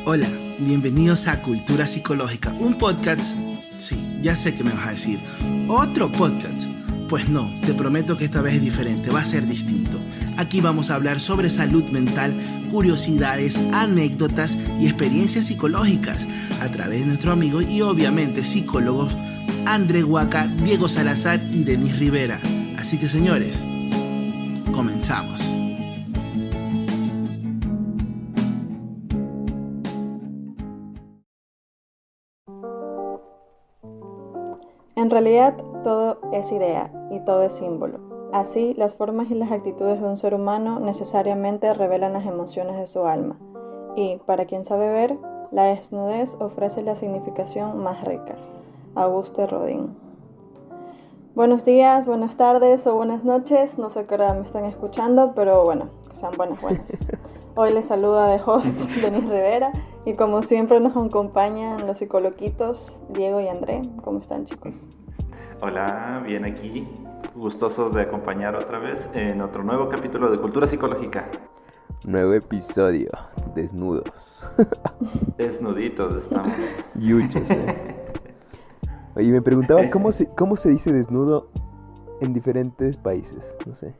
Hola, bienvenidos a Cultura Psicológica, un podcast. Sí, ya sé que me vas a decir, ¿otro podcast? Pues no, te prometo que esta vez es diferente, va a ser distinto. Aquí vamos a hablar sobre salud mental, curiosidades, anécdotas y experiencias psicológicas a través de nuestros amigos y obviamente psicólogos André Huaca, Diego Salazar y Denis Rivera. Así que señores, comenzamos. En realidad, todo es idea y todo es símbolo. Así, las formas y las actitudes de un ser humano necesariamente revelan las emociones de su alma. Y, para quien sabe ver, la desnudez ofrece la significación más rica. Auguste Rodin. Buenos días, buenas tardes o buenas noches. No sé qué hora me están escuchando, pero bueno, que sean buenas. Hoy les saluda de host Denis Rivera y como siempre nos acompañan los psicoloquitos Diego y André. ¿Cómo están, chicos? Hola, bien aquí, gustosos de acompañar otra vez en otro nuevo capítulo de Cultura Psicológica. Nuevo episodio, desnudos. Desnuditos estamos. Yuchos, Oye, me preguntaba cómo se dice desnudo en diferentes países, no sé.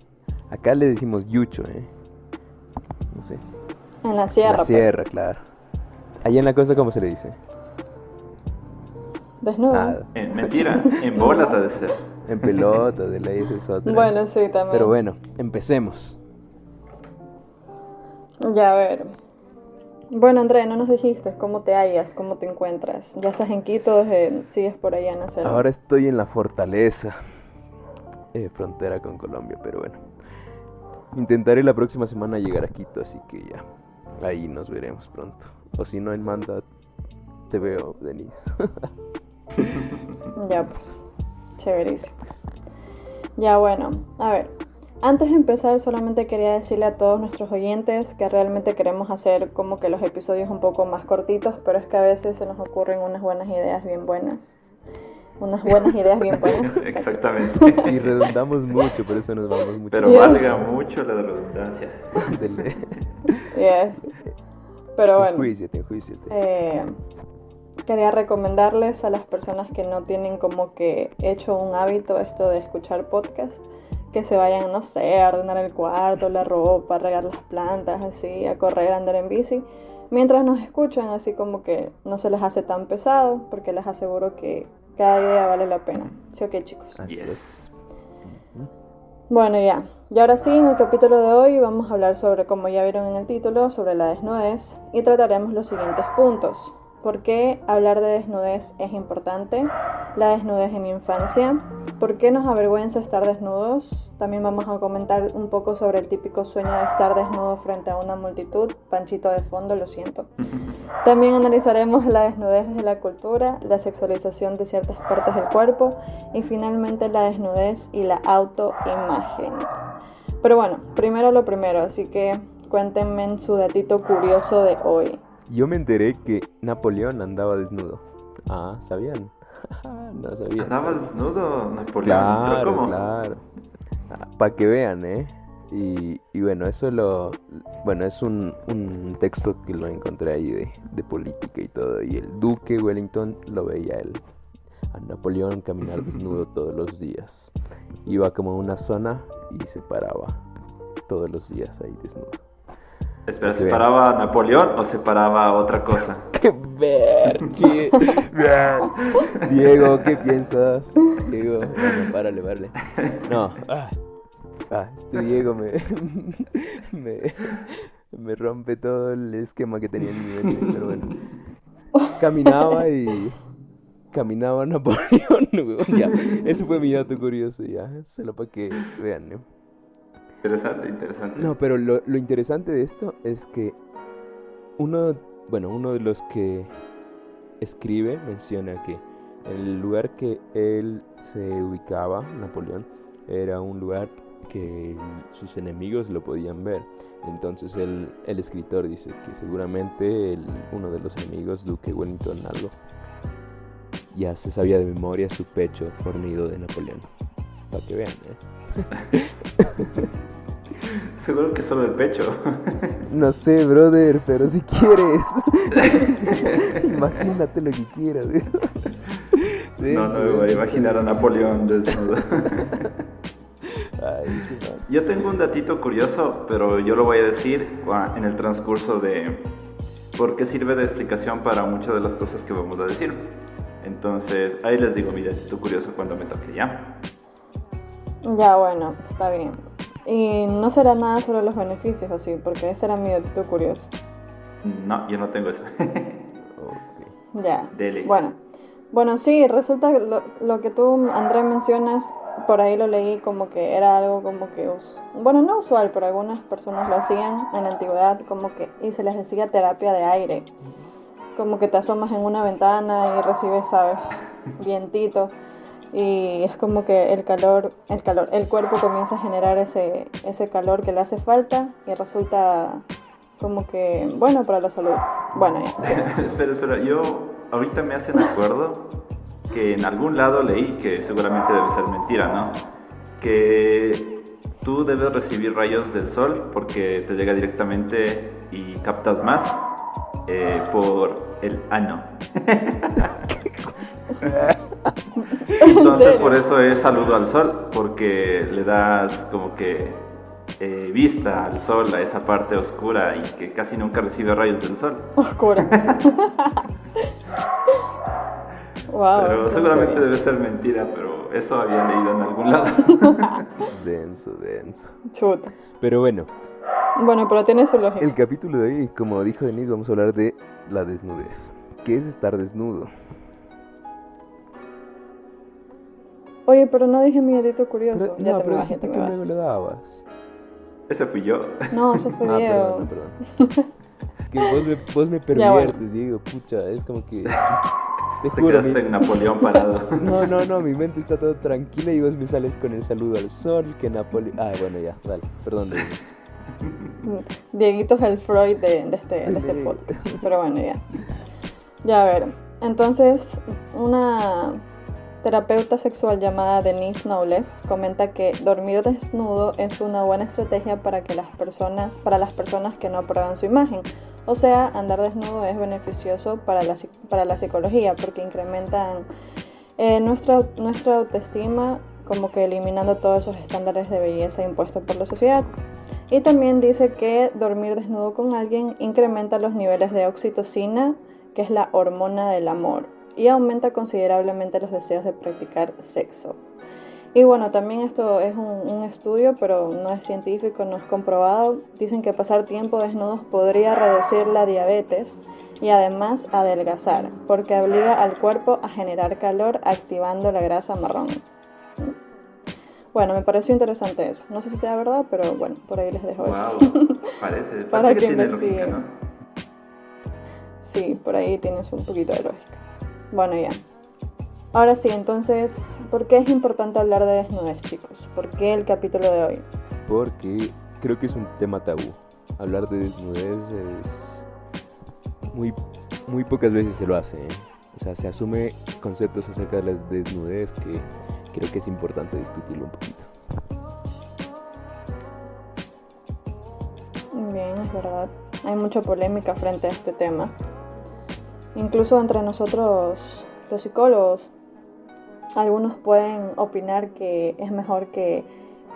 Acá le decimos yucho, no sé. En la sierra. En la sierra, claro. Allá en la costa, ¿cómo se le dice? Desnudo. Mentira, en bolas ha de ser. En pelota, de ley es otra. Bueno, sí, también. Pero bueno, empecemos. Ya, a ver. Bueno, André, no nos dijiste cómo te hallas, cómo te encuentras. ¿Ya estás en Quito? ¿Sigues por allá en la selva? Ahora estoy en la Fortaleza, frontera con Colombia, pero bueno. Intentaré la próxima semana llegar a Quito, así que ya, ahí nos veremos pronto. O si no, en Manta te veo, Denis. Ya pues, chéverísimo. Ya bueno, a ver, antes de empezar solamente quería decirle a todos nuestros oyentes que realmente queremos hacer como que los episodios un poco más cortitos, pero es que a veces se nos ocurren unas buenas ideas bien buenas. Exactamente. Y redundamos mucho, por eso nos vamos mucho. Pero valga mucho la redundancia. Yes. Pero bueno. Enjuíciate. Quería recomendarles a las personas que no tienen como que hecho un hábito esto de escuchar podcast, que se vayan, no sé, a ordenar el cuarto, la ropa, a regar las plantas, así, a correr, a andar en bici, mientras nos escuchan, así como que no se les hace tan pesado, porque les aseguro que cada idea vale la pena. ¿Sí o qué, chicos? Yes. Bueno, ya. Y ahora sí, en el capítulo de hoy vamos a hablar sobre, como ya vieron en el título, sobre la desnudez y trataremos los siguientes puntos. ¿Por qué hablar de desnudez es importante? La desnudez en infancia. ¿Por qué nos avergüenza estar desnudos? También vamos a comentar un poco sobre el típico sueño de estar desnudo frente a una multitud. Panchito de fondo, lo siento. También analizaremos la desnudez de la cultura, la sexualización de ciertas partes del cuerpo y finalmente la desnudez y la autoimagen. Pero bueno, primero lo primero, así que cuéntenme su datito curioso de hoy. Yo me enteré que Napoleón andaba desnudo. Ah, ¿sabían? No sabía. ¿Andaba desnudo, Napoleón? Claro, ¿Pero cómo? claro. Para que vean, Y bueno, eso es un texto que lo encontré ahí de política y todo. Y el duque Wellington lo veía a Napoleón caminar desnudo todos los días. Iba como a una zona y se paraba todos los días ahí desnudo. Espera, ¿se paraba a Napoleón o se paraba a otra cosa? ¡Qué verchi! Diego, ¿qué piensas? Diego, bueno, párale. No, este Diego me rompe todo el esquema que tenía en mi mente, pero bueno. Caminaba Napoleón, weón, ya. Ese fue mi dato curioso, ya. Solo para que vean, ¿no? Interesante. No, pero lo interesante de esto es que uno de los que escribe menciona que el lugar que él se ubicaba, Napoleón, era un lugar que sus enemigos lo podían ver. Entonces el escritor dice que seguramente uno de los enemigos, Duque Wellington algo, ya se sabía de memoria su pecho fornido de Napoleón. Para que vean, Seguro que solo el pecho. No sé, brother, pero si quieres. Imagínate lo que quieras. No me voy a imaginar a Napoleón desnudo. Ay, qué mal. Yo tengo un datito curioso, pero yo lo voy a decir en el transcurso de por qué sirve de explicación para muchas de las cosas que vamos a decir. Entonces, ahí les digo mi datito curioso cuando me toque, ¿ya? Ya, bueno, está bien. Y no será nada sobre los beneficios, ¿o sí? Porque ese era mi datito curioso. No, yo no tengo eso. Ok. Ya. Dele. Bueno, sí, resulta que lo que tú, André, mencionas, por ahí lo leí como que era algo como que, bueno, no usual, pero algunas personas lo hacían en la antigüedad como que, y se les decía terapia de aire. Como que te asomas en una ventana y recibes, ¿sabes? Vientito. Y es como que el cuerpo comienza a generar ese calor que le hace falta y resulta como que bueno para la salud. Bueno, ya. Sí. Espera, yo ahorita me hacen acuerdo que en algún lado leí, que seguramente debe ser mentira, ¿no? Que tú debes recibir rayos del sol porque te llega directamente y captas más por el ano. Entonces por eso es saludo al sol, porque le das como que vista al sol, a esa parte oscura y que casi nunca recibe rayos del sol. Oscura. Wow, Pero seguramente debe ser mentira, pero eso había leído en algún lado. Denso. Chuta. Pero bueno, Bueno, pero tiene su lógica. el capítulo de hoy, como dijo Denise, vamos a hablar de la desnudez. ¿Qué es estar desnudo? Oye, pero no dije mi datito curioso. Pero, no, te pero me vas, ya dijiste te que me luego vas. lo dabas. Ese fui yo. No, eso fue Ah, Diego. perdón. Es que vos me Ya, bueno. perviertes, Diego, pucha, es como que... Te Te juro, quedaste en Napoleón parado. No, mi mente está todo tranquila y vos me sales con el saludo al sol, que Napoleón... Ah, bueno, ya, dale, perdón, Denise. Dieguito es el Freud de este podcast. Pero bueno, ya. Ya, a ver. Entonces, una terapeuta sexual llamada Denise Knowles comenta que dormir desnudo es una buena estrategia para las personas que no aprueban su imagen. O sea, andar desnudo es beneficioso para la psicología porque incrementan nuestra autoestima, como que eliminando todos esos estándares de belleza impuestos por la sociedad. Y también dice que dormir desnudo con alguien incrementa los niveles de oxitocina, que es la hormona del amor, y aumenta considerablemente los deseos de practicar sexo. Y bueno, también esto es un estudio, pero no es científico, no es comprobado. Dicen que pasar tiempo desnudos podría reducir la diabetes y además adelgazar, porque obliga al cuerpo a generar calor activando la grasa marrón. Bueno, me pareció interesante eso. No sé si sea verdad, pero bueno, por ahí les dejo eso. Wow, parece Para que que tiene investiguen. lógica, ¿no? Sí, por ahí tienes un poquito de lógica. Bueno, ya. Ahora sí, entonces, ¿por qué es importante hablar de desnudez, chicos? ¿Por qué el capítulo de hoy? Porque creo que es un tema tabú. Hablar de desnudez es... Muy pocas veces se lo hace, ¿eh? O sea, se asume conceptos acerca de la desnudez que creo que es importante discutirlo un poquito. Bien, es verdad. Hay mucha polémica frente a este tema. Incluso entre nosotros, los psicólogos, algunos pueden opinar que es mejor que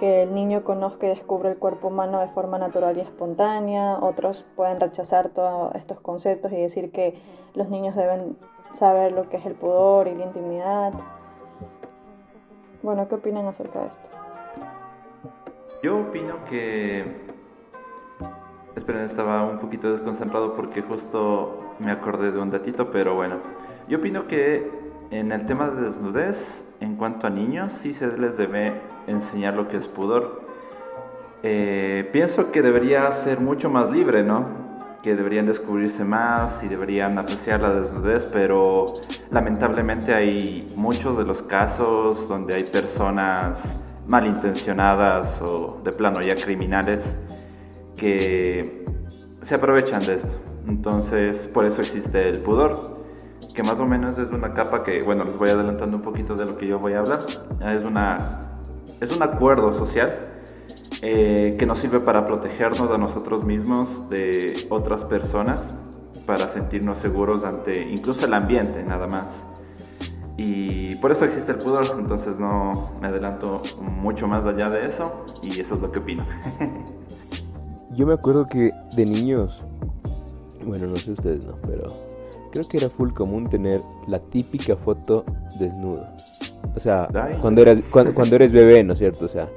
el niño conozca y descubra el cuerpo humano de forma natural y espontánea. Otros pueden rechazar todos estos conceptos y decir que los niños deben saber lo que es el pudor y la intimidad. Bueno, ¿qué opinan acerca de esto? Yo opino que... Esperen, estaba un poquito desconcentrado porque justo me acordé de un datito, pero bueno. Yo opino que en el tema de desnudez, en cuanto a niños, sí se les debe enseñar lo que es pudor. Pienso que debería ser mucho más libre, ¿no? Que deberían descubrirse más y deberían apreciar la desnudez, pero lamentablemente hay muchos de los casos donde hay personas malintencionadas o de plano ya criminales que se aprovechan de esto. Entonces, por eso existe el pudor, que más o menos es una capa que, bueno, les voy adelantando un poquito de lo que yo voy a hablar. Es un acuerdo social que nos sirve para protegernos a nosotros mismos de otras personas, para sentirnos seguros ante incluso el ambiente, nada más. Y por eso existe el pudor, entonces no me adelanto mucho más allá de eso, y eso es lo que opino. Yo me acuerdo que de niños, bueno, no sé ustedes, no, pero creo que era full común tener la típica foto desnudo. O sea, Ay. cuando eres bebé, ¿no es cierto? O sea,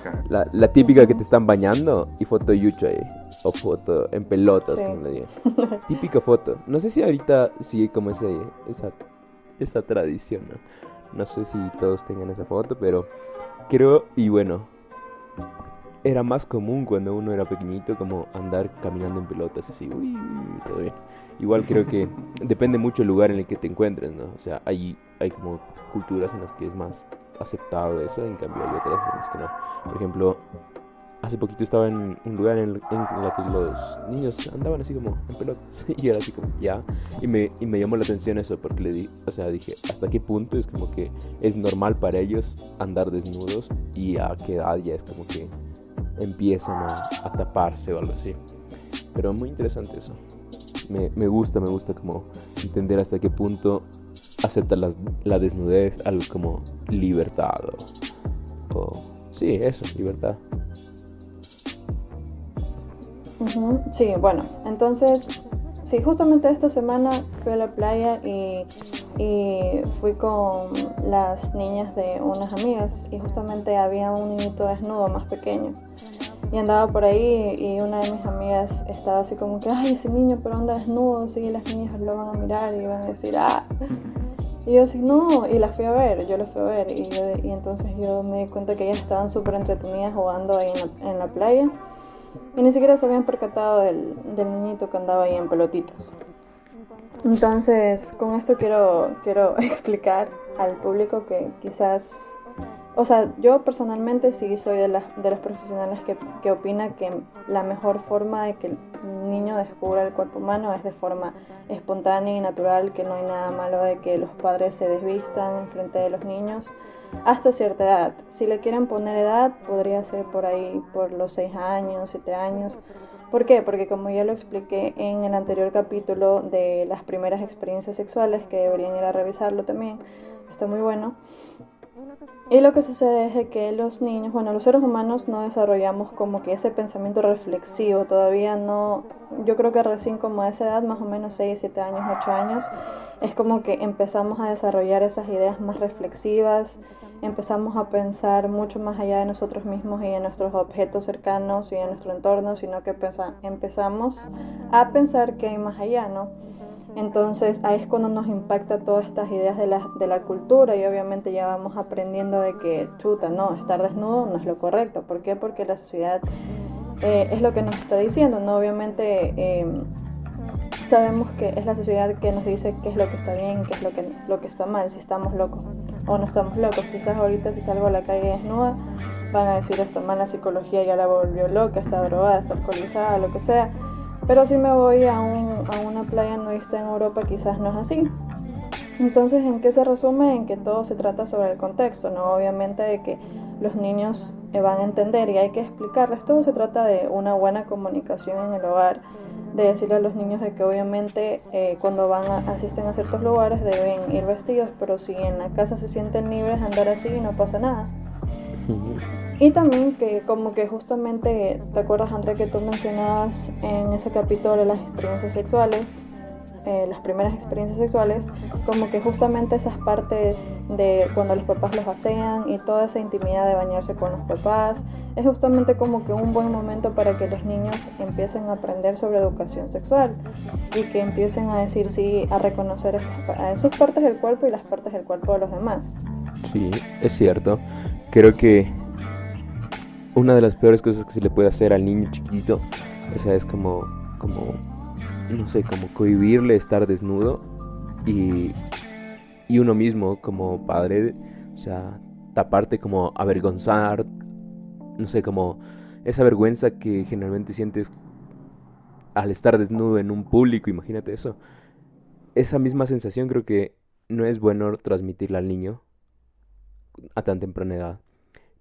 Ajá. la típica que te están bañando y foto yucho ahí. O foto en pelotas, Sí. como le digan. Típica foto. No sé si ahorita sigue como esa tradición, ¿no? No sé si todos tengan esa foto, pero creo, y bueno, era más común cuando uno era pequeñito como andar caminando en pelotas así, uy, todo bien. Igual creo que depende mucho el lugar en el que te encuentres, ¿no? O sea, hay como culturas en las que es más aceptado eso, en cambio hay otras en las que no. Por ejemplo, hace poquito estaba en un lugar en la que los niños andaban así como en pelotas y era así como, ya, y me llamó la atención eso porque dije, ¿hasta qué punto es como que es normal para ellos andar desnudos y a qué edad ya es como que empiezan a taparse o algo así? Pero muy interesante eso. Me gusta como entender hasta qué punto acepta la desnudez algo como libertad o sí, eso, libertad. Ujú. Sí, bueno, entonces, sí, justamente esta semana fui a la playa y fui con las niñas de unas amigas y justamente había un niñito desnudo más pequeño y andaba por ahí y una de mis amigas estaba así como que, ay, ese niño pero anda desnudo, sí, las niñas lo van a mirar y van a decir, ah, y yo así, no, y las fui a ver, yo las fui a ver y entonces yo me di cuenta que ellas estaban súper entretenidas jugando ahí en la playa. Y ni siquiera se habían percatado del niñito que andaba ahí en pelotitas. Entonces, con esto quiero explicar al público que quizás, o sea, yo personalmente sí soy de las profesionales que opina que la mejor forma de que el niño descubra el cuerpo humano es de forma espontánea y natural, que no hay nada malo de que los padres se desvistan en frente de los niños hasta cierta edad. Si le quieren poner edad, podría ser por ahí, por los 6 años, 7 años. ¿Por qué? Porque como ya lo expliqué en el anterior capítulo de las primeras experiencias sexuales, que deberían ir a revisarlo también, está muy bueno. Y lo que sucede es de que los niños, bueno, los seres humanos no desarrollamos como que ese pensamiento reflexivo, todavía no, yo creo que recién como a esa edad, más o menos 6, 7 años, 8 años, es como que empezamos a desarrollar esas ideas más reflexivas, empezamos a pensar mucho más allá de nosotros mismos y de nuestros objetos cercanos y de nuestro entorno, sino que empezamos a pensar que hay más allá, ¿no? Entonces ahí es cuando nos impacta todas estas ideas de la cultura y obviamente ya vamos aprendiendo de que, chuta, no, estar desnudo no es lo correcto. ¿Por qué? Porque la sociedad es lo que nos está diciendo, ¿no? Obviamente sabemos que es la sociedad que nos dice qué es lo que está bien, qué es lo que está mal, si estamos locos o no estamos locos. Quizás ahorita si salgo a la calle desnuda van a decir esta mala psicología ya la volvió loca, está drogada, está alcoholizada, lo que sea. Pero si me voy a una playa nudista en Europa, quizás no es así. Entonces, ¿en qué se resume? En que todo se trata sobre el contexto, ¿no? Obviamente de que los niños van a entender y hay que explicarles. Todo se trata de una buena comunicación en el hogar, de decirle a los niños de que obviamente cuando asisten a ciertos lugares deben ir vestidos, pero si en la casa se sienten libres de andar así, no pasa nada. Y también que como que justamente, ¿te acuerdas, André, que tú mencionabas en ese capítulo de las experiencias sexuales, las primeras experiencias sexuales, como que justamente esas partes de cuando los papás los asean y toda esa intimidad de bañarse con los papás, es justamente como que un buen momento para que los niños empiecen a aprender sobre educación sexual y que empiecen a decir sí, a reconocer sus partes del cuerpo y las partes del cuerpo de los demás. Sí, es cierto. Creo que una de las peores cosas que se le puede hacer al niño chiquitito, o sea, es como no sé, como cohibirle estar desnudo y uno mismo como padre, o sea, taparte, como avergonzar, no sé, como esa vergüenza que generalmente sientes al estar desnudo en un público, imagínate eso. Esa misma sensación creo que no es bueno transmitirla al niño a tan temprana edad.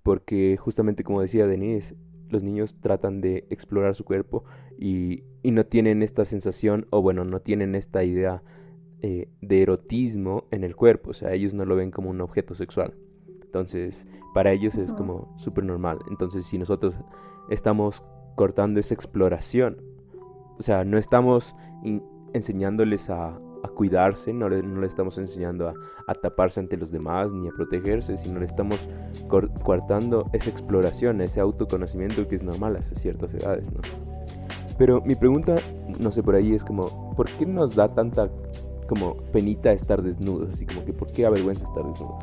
Porque justamente como decía Denise, los niños tratan de explorar su cuerpo y no tienen esta sensación, o bueno, no tienen esta idea de erotismo en el cuerpo. O sea, ellos no lo ven como un objeto sexual. Entonces, para ellos es como súper normal. Entonces, si nosotros estamos cortando esa exploración, o sea, no estamos enseñándoles a cuidarse, no le estamos enseñando a taparse ante los demás ni a protegerse, sino le estamos cortando esa exploración, ese autoconocimiento que es normal a ciertas edades, ¿no? Pero mi pregunta, no sé, por ahí es como, ¿por qué nos da tanta como penita estar desnudos? Así como que, ¿por qué avergüenza estar desnudos?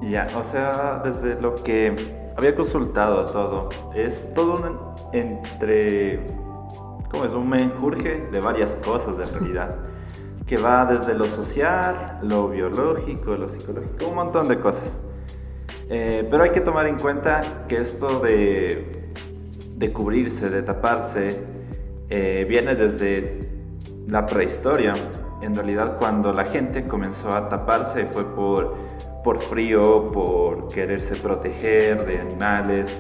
Ya, o sea, desde lo que había consultado todo, es todo ¿cómo es? Un menjurje de varias cosas en realidad, que va desde lo social, lo biológico, lo psicológico, un montón de cosas. Pero hay que tomar en cuenta que esto de cubrirse, de taparse, viene desde la prehistoria. En realidad, cuando la gente comenzó a taparse fue por frío, por quererse proteger de animales,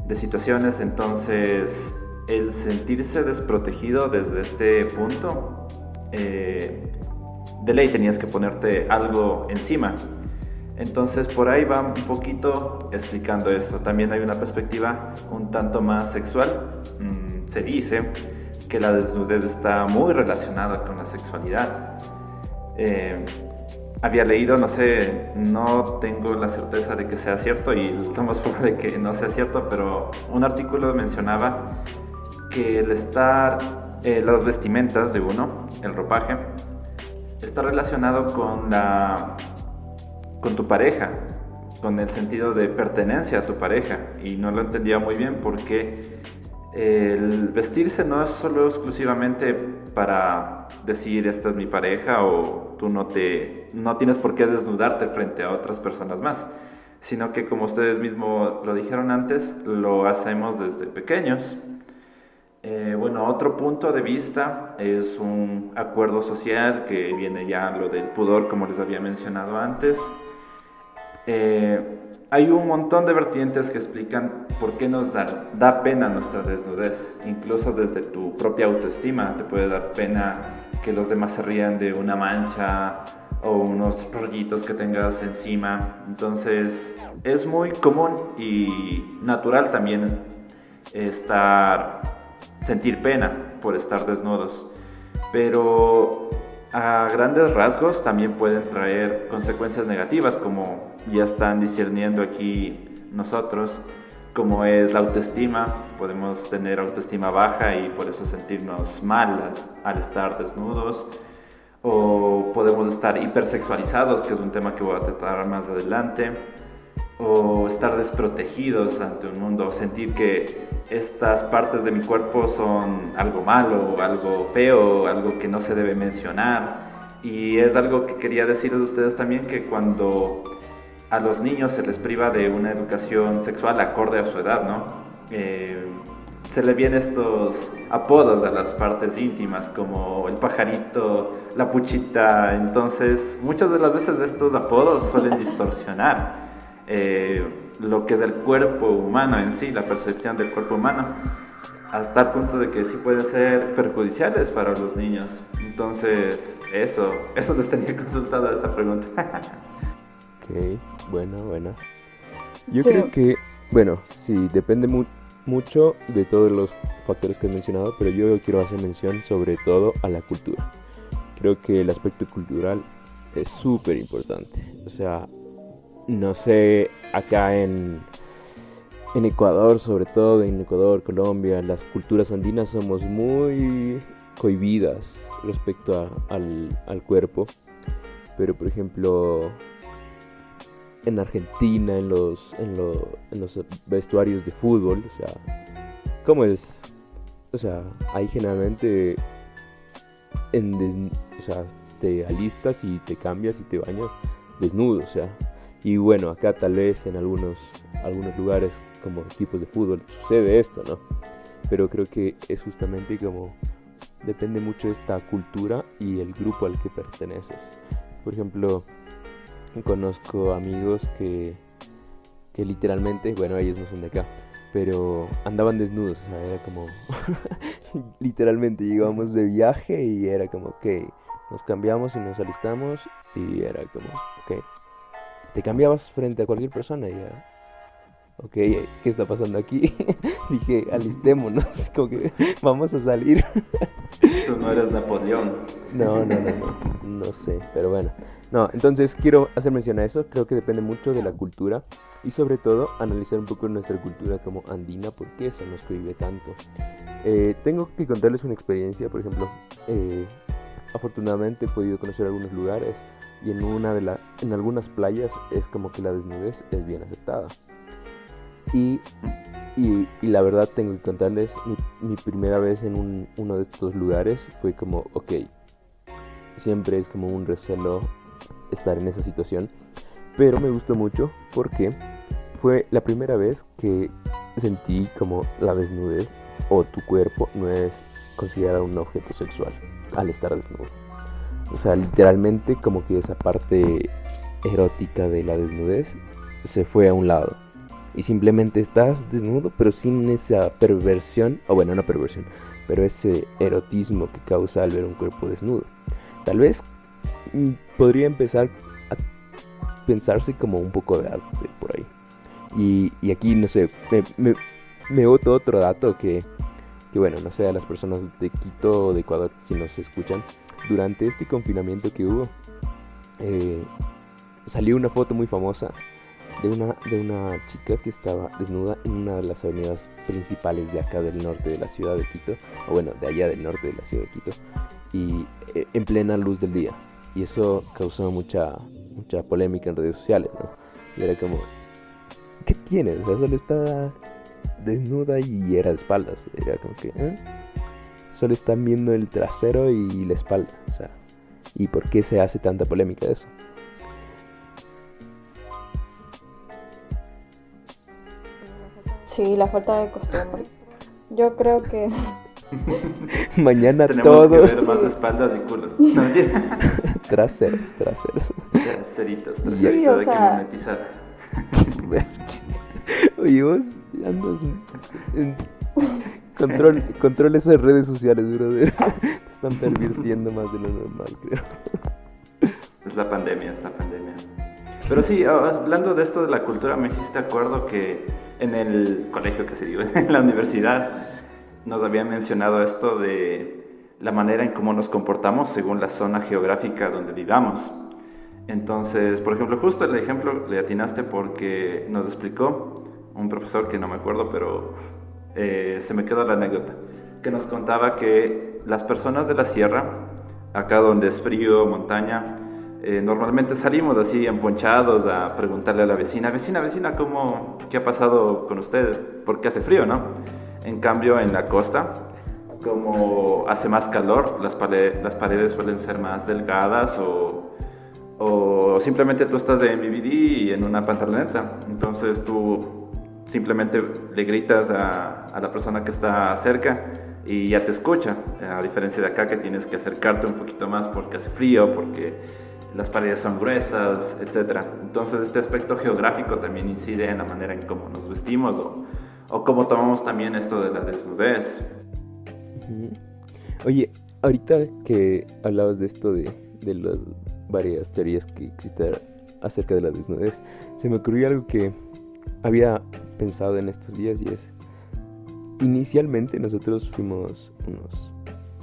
de situaciones. Entonces, el sentirse desprotegido desde este punto, de ley tenías que ponerte algo encima. Entonces, por ahí va un poquito explicando esto. También hay una perspectiva un tanto más sexual. Se dice que la desnudez está muy relacionada con la sexualidad. Había leído, no sé, no tengo la certeza de que sea cierto y lo más probable que no sea cierto, pero un artículo mencionaba que el estar, las vestimentas de uno, el ropaje, está relacionado con tu pareja, con el sentido de pertenencia a tu pareja, y no lo entendía muy bien porque el vestirse no es solo exclusivamente para decir esta es mi pareja, o tú no tienes por qué desnudarte frente a otras personas más, sino que, como ustedes mismos lo dijeron antes, lo hacemos desde pequeños. Bueno, otro punto de vista es un acuerdo social, que viene ya lo del pudor, como les había mencionado antes. Hay un montón de vertientes que explican por qué nos da pena nuestra desnudez. Incluso desde tu propia autoestima te puede dar pena que los demás se rían de una mancha o unos rollitos que tengas encima. Entonces es muy común y natural también sentir pena por estar desnudos, pero a grandes rasgos también pueden traer consecuencias negativas, como ya están discerniendo aquí nosotros, como es la autoestima. Podemos tener autoestima baja y por eso sentirnos mal al estar desnudos, o podemos estar hipersexualizados, que es un tema que voy a tratar más adelante, o estar desprotegidos ante un mundo, sentir que estas partes de mi cuerpo son algo malo, algo feo, algo que no se debe mencionar. Y es algo que quería decirles a ustedes también, que cuando a los niños se les priva de una educación sexual acorde a su edad, ¿no? Se le vienen estos apodos a las partes íntimas, como el pajarito, la puchita. Entonces, muchas de las veces estos apodos suelen distorsionar lo que es el cuerpo humano en sí, la percepción del cuerpo humano, hasta el punto de que sí pueden ser perjudiciales para los niños. Entonces, eso les tenía consultado esta pregunta. Ok, bueno. Yo creo que, bueno, sí, depende mucho de todos los factores que he mencionado, pero yo quiero hacer mención sobre todo a la cultura. Creo que el aspecto cultural es súper importante. O sea, no sé, acá en Ecuador, sobre todo en Ecuador, Colombia, las culturas andinas somos muy cohibidas respecto al cuerpo. Pero, por ejemplo, en Argentina, en los vestuarios de fútbol, o sea, ¿cómo es? O sea, ahí generalmente o sea, te alistas y te cambias y te bañas desnudo, o sea. Y bueno, acá tal vez en algunos lugares como tipos de fútbol sucede esto, ¿no? Pero creo que es justamente como depende mucho de esta cultura y el grupo al que perteneces. Por ejemplo, conozco amigos que literalmente, bueno, ellos no son de acá, pero andaban desnudos, o sea, era como literalmente llegábamos de viaje y era como, ok, nos cambiamos y nos alistamos y era como, ok, te cambiabas frente a cualquier persona y era, ok, ¿qué está pasando aquí? Dije, alistémonos, como que vamos a salir. Tú no eres Napoleón. No sé, pero bueno. No, entonces quiero hacer mención a eso, creo que depende mucho de la cultura y sobre todo analizar un poco nuestra cultura como andina, por qué eso nos prohíbe tanto. Tengo que contarles una experiencia, por ejemplo, afortunadamente he podido conocer algunos lugares y en algunas playas es como que la desnudez es bien aceptada. Y la verdad tengo que contarles, mi primera vez en uno de estos lugares fue como, ok, siempre es como un recelo estar en esa situación, pero me gustó mucho porque fue la primera vez que sentí como la desnudez o tu cuerpo no es considerado un objeto sexual al estar desnudo. O sea, literalmente como que esa parte erótica de la desnudez se fue a un lado. Y simplemente estás desnudo, pero sin esa perversión, o bueno, no perversión, pero ese erotismo que causa al ver un cuerpo desnudo. Tal vez podría empezar a pensarse como un poco de arte por ahí. Y aquí, no sé, me boto otro dato que bueno, no sé, a las personas de Quito o de Ecuador, si nos escuchan, durante este confinamiento que hubo, salió una foto muy famosa de una chica que estaba desnuda en una de las avenidas principales de acá del norte de la ciudad de Quito, o bueno, de allá del norte de la ciudad de Quito, y en plena luz del día. Y eso causó mucha polémica en redes sociales, ¿no? Y era como, ¿qué tienes? O sea, solo está desnuda y era de espaldas. Era como que, solo están viendo el trasero y la espalda. O sea, ¿y por qué se hace tanta polémica de eso? Sí, la falta de costumbre. Yo creo que Mañana Tenemos que todos ver más de espaldas y culos. No, mentira. traseros. Traseritos, Sí, o hay que sea, monetizar. Oye, vos andas control esas redes sociales, brother. Te están pervirtiendo más de lo normal, creo. Es la pandemia. Pero sí, hablando de esto de la cultura, me hiciste acuerdo que en el colegio, que se digo, en la universidad, nos habían mencionado esto de la manera en cómo nos comportamos según la zona geográfica donde vivamos. Entonces, por ejemplo, justo el ejemplo le atinaste porque nos explicó un profesor que no me acuerdo, pero se me quedó la anécdota, que nos contaba que las personas de la sierra, acá donde es frío, montaña, normalmente salimos así emponchados a preguntarle a la vecina, ¿qué ha pasado con usted? Porque hace frío, ¿no? En cambio, en la costa, como hace más calor, las paredes suelen ser más delgadas o simplemente tú estás en BBD y en una pantaloneta. Entonces tú simplemente le gritas a la persona que está cerca y ya te escucha. A diferencia de acá, que tienes que acercarte un poquito más porque hace frío, porque las paredes son gruesas, etc. Entonces este aspecto geográfico también incide en la manera en cómo nos vestimos o cómo tomamos también esto de la desnudez. Oye, ahorita que hablabas de esto de las varias teorías que existen acerca de la desnudez, se me ocurrió algo que había pensado en estos días y es, inicialmente nosotros fuimos unos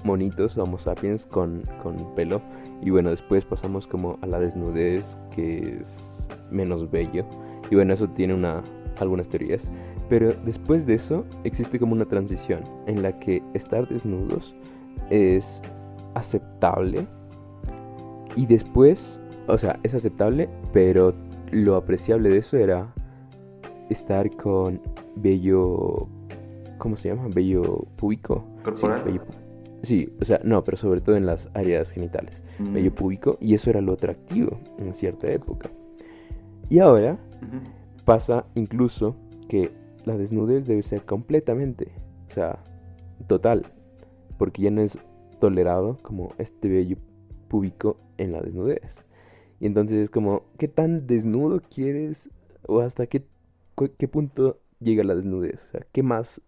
monitos, homo sapiens con pelo, y bueno, después pasamos como a la desnudez, que es menos bello, y bueno, eso tiene algunas teorías, pero después de eso existe como una transición en la que estar desnudos es aceptable y después, o sea, es aceptable, pero lo apreciable de eso era estar con vello, ¿cómo se llama? Vello púbico. ¿Corporal? Sí, o sea, no, pero sobre todo en las áreas genitales, vello púbico, y eso era lo atractivo en cierta época. Y ahora pasa incluso que la desnudez debe ser completamente, o sea, total, porque ya no es tolerado como este vello púbico en la desnudez. Y entonces es como, ¿qué tan desnudo quieres o hasta qué punto llega la desnudez. O sea, ¿qué más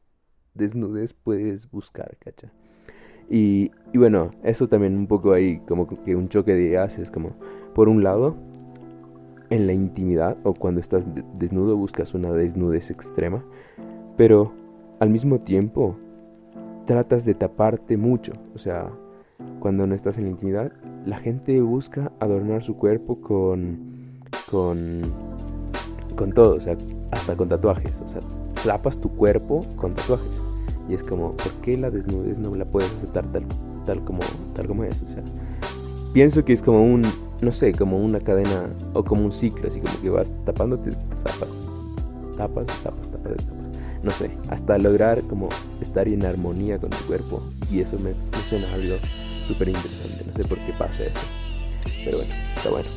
desnudez puedes buscar, cacha? Y bueno, eso también un poco ahí como que un choque de ideas. Es como, por un lado, en la intimidad o cuando estás desnudo buscas una desnudez extrema, pero al mismo tiempo tratas de taparte mucho. O sea, cuando no estás en la intimidad, la gente busca adornar su cuerpo con todo, o sea, hasta con tatuajes. O sea, tapas tu cuerpo con tatuajes. Y es como, ¿por qué la desnudez no la puedes aceptar tal como es? O sea, pienso que es como no sé, como una cadena o como un ciclo, así como que vas tapándote, tapas. No sé, hasta lograr como estar en armonía con tu cuerpo. Y eso me suena algo súper interesante. No sé por qué pasa eso. Pero bueno, está bueno.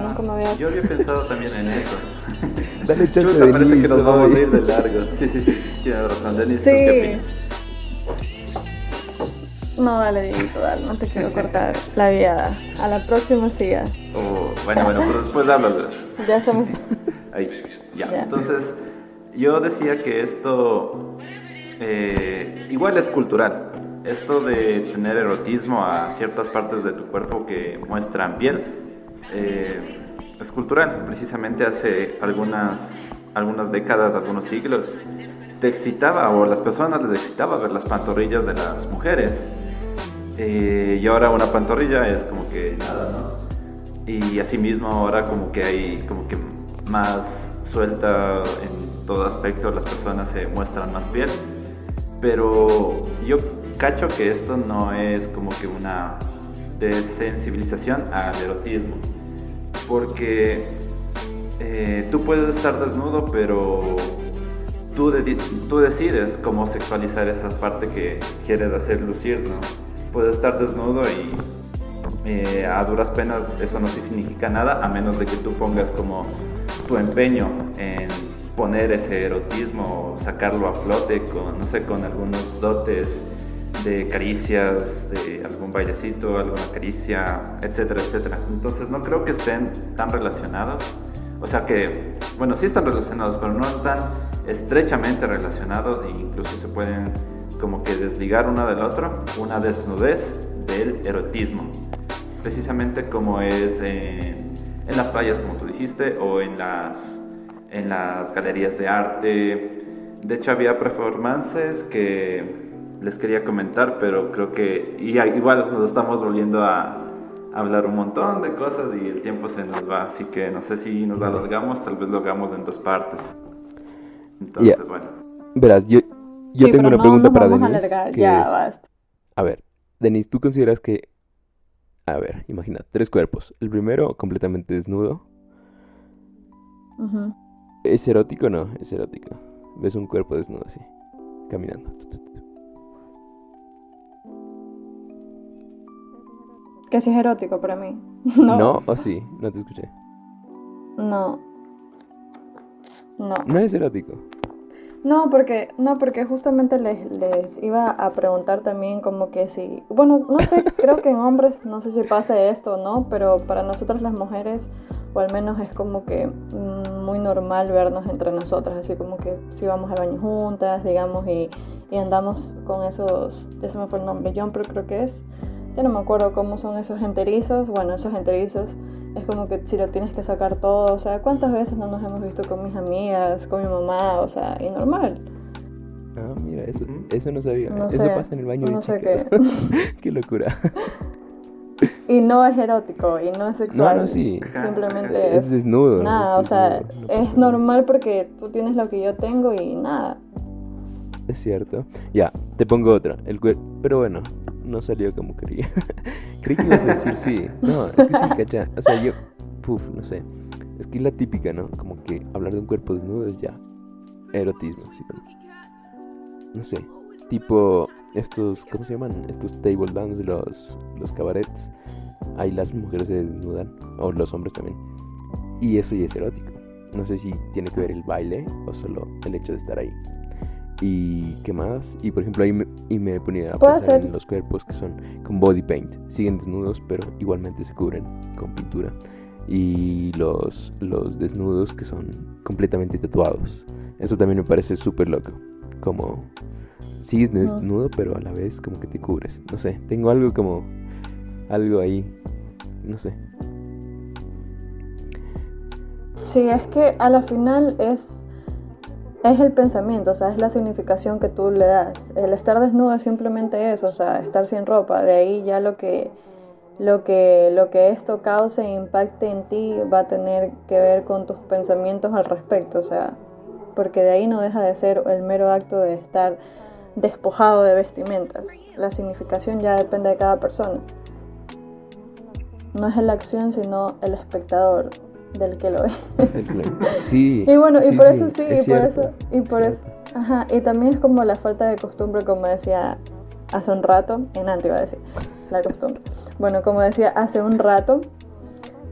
Nunca me había... Yo había pensado también en eso. Dale chance Chuta, de parece que nos Denise vamos a hoy. ir de largo. Sí. Tienes razón, Denis. Sí. ¿Tú qué opinas? No, dale, Dieguito, dale, no te quiero cortar la guiada. A la próxima siga. Bueno, pero después hablas. Ya somos... Ahí, ya. Ya. Entonces, yo decía que esto igual es cultural. Esto de tener erotismo a ciertas partes de tu cuerpo que muestran piel es cultural. Precisamente hace algunas décadas, algunos siglos, te excitaba, o a las personas les excitaba ver las pantorrillas de las mujeres. Y ahora una pantorrilla es como que nada, ¿no? Y asimismo ahora como que hay como que más suelta en todo aspecto, las personas se muestran más piel. Pero yo cacho que esto no es como que una desensibilización al erotismo, porque tú puedes estar desnudo, pero tú decides cómo sexualizar esa parte que quieres hacer lucir, ¿no? Puedes estar desnudo y a duras penas eso no significa nada, a menos de que tú pongas como tu empeño en poner ese erotismo, sacarlo a flote con, no sé, con algunos dotes de caricias, de algún bailecito, alguna caricia, etcétera, etcétera. Entonces no creo que estén tan relacionados. O sea que, bueno, sí están relacionados, pero no están estrechamente relacionados, e incluso se pueden como que desligar uno del otro. Una desnudez del erotismo, precisamente como es en las playas, como tú dijiste, o en las galerías de arte. De hecho había performances que les quería comentar, pero creo que igual nos estamos volviendo a hablar un montón de cosas y el tiempo se nos va, así que no sé si nos alargamos, tal vez lo hagamos en 2 partes. Entonces, bueno. Verás, yo Sí, tengo pero una no pregunta nos para vamos a Denise, alargar, que ya es, basta. a ver, Denise, ¿tú consideras que, a ver, imagina, 3 cuerpos, el primero completamente desnudo, Ujú. ¿es erótico o no? Es erótico. Ves un cuerpo desnudo así, caminando. Que sí es erótico para mí. ¿No o sí? No te escuché. No. No es erótico. No, porque justamente les iba a preguntar también como que si, bueno, no sé, creo que en hombres, no sé si pasa esto o no, pero para nosotras las mujeres, o al menos es como que muy normal vernos entre nosotras, así como que si vamos al baño juntas, digamos, y andamos con esos, ya se me fue el nombre, jumper creo que es, ya no me acuerdo cómo son esos enterizos, bueno, esos enterizos. Es como que si lo tienes que sacar todo, o sea, ¿cuántas veces no nos hemos visto con mis amigas, con mi mamá? O sea, y normal. Ah, mira, eso no sabía. No Eso sé, pasa en el baño de no sé chicas. qué. Qué locura. Y no es erótico, y no es sexual. No, sí. Simplemente Es desnudo. nada, es o sea, desnudo, no pasa es nada. normal porque tú tienes lo que yo tengo y nada. Es cierto. Ya, te pongo otra. Pero bueno, no salió como quería. Creí que ibas a decir sí. No, es que sí, cacha. O sea, yo, no sé. Es que es la típica, ¿no? Como que hablar de un cuerpo desnudo es ya erotismo, así como. No sé. Tipo estos, ¿cómo se llaman? Estos table dance de los cabarets. Ahí las mujeres se desnudan, o los hombres también. Y eso ya es erótico. No sé si tiene que ver el baile o solo el hecho de estar ahí. ¿Y qué más? Y por ejemplo ahí me ponía a Puede pensar ser. en los cuerpos que son con body paint. Siguen desnudos, pero igualmente se cubren con pintura. y los desnudos que son completamente tatuados. Eso también me parece súper loco. Como sigues desnudo, pero a la vez como que te cubres. No sé, tengo algo ahí, no sé. Sí, es que a la final es el pensamiento, o sea, es la significación que tú le das. El estar desnudo es simplemente eso, o sea, estar sin ropa. De ahí ya lo que esto cause e impacte en ti va a tener que ver con tus pensamientos al respecto, o sea, porque de ahí no deja de ser el mero acto de estar despojado de vestimentas. La significación ya depende de cada persona. No es la acción, sino el espectador del que lo ve. Sí. Y bueno, y por eso sí, y por eso, ajá, y también es como la falta de costumbre, como decía hace un rato, iba a decir, la costumbre. Bueno, como decía hace un rato,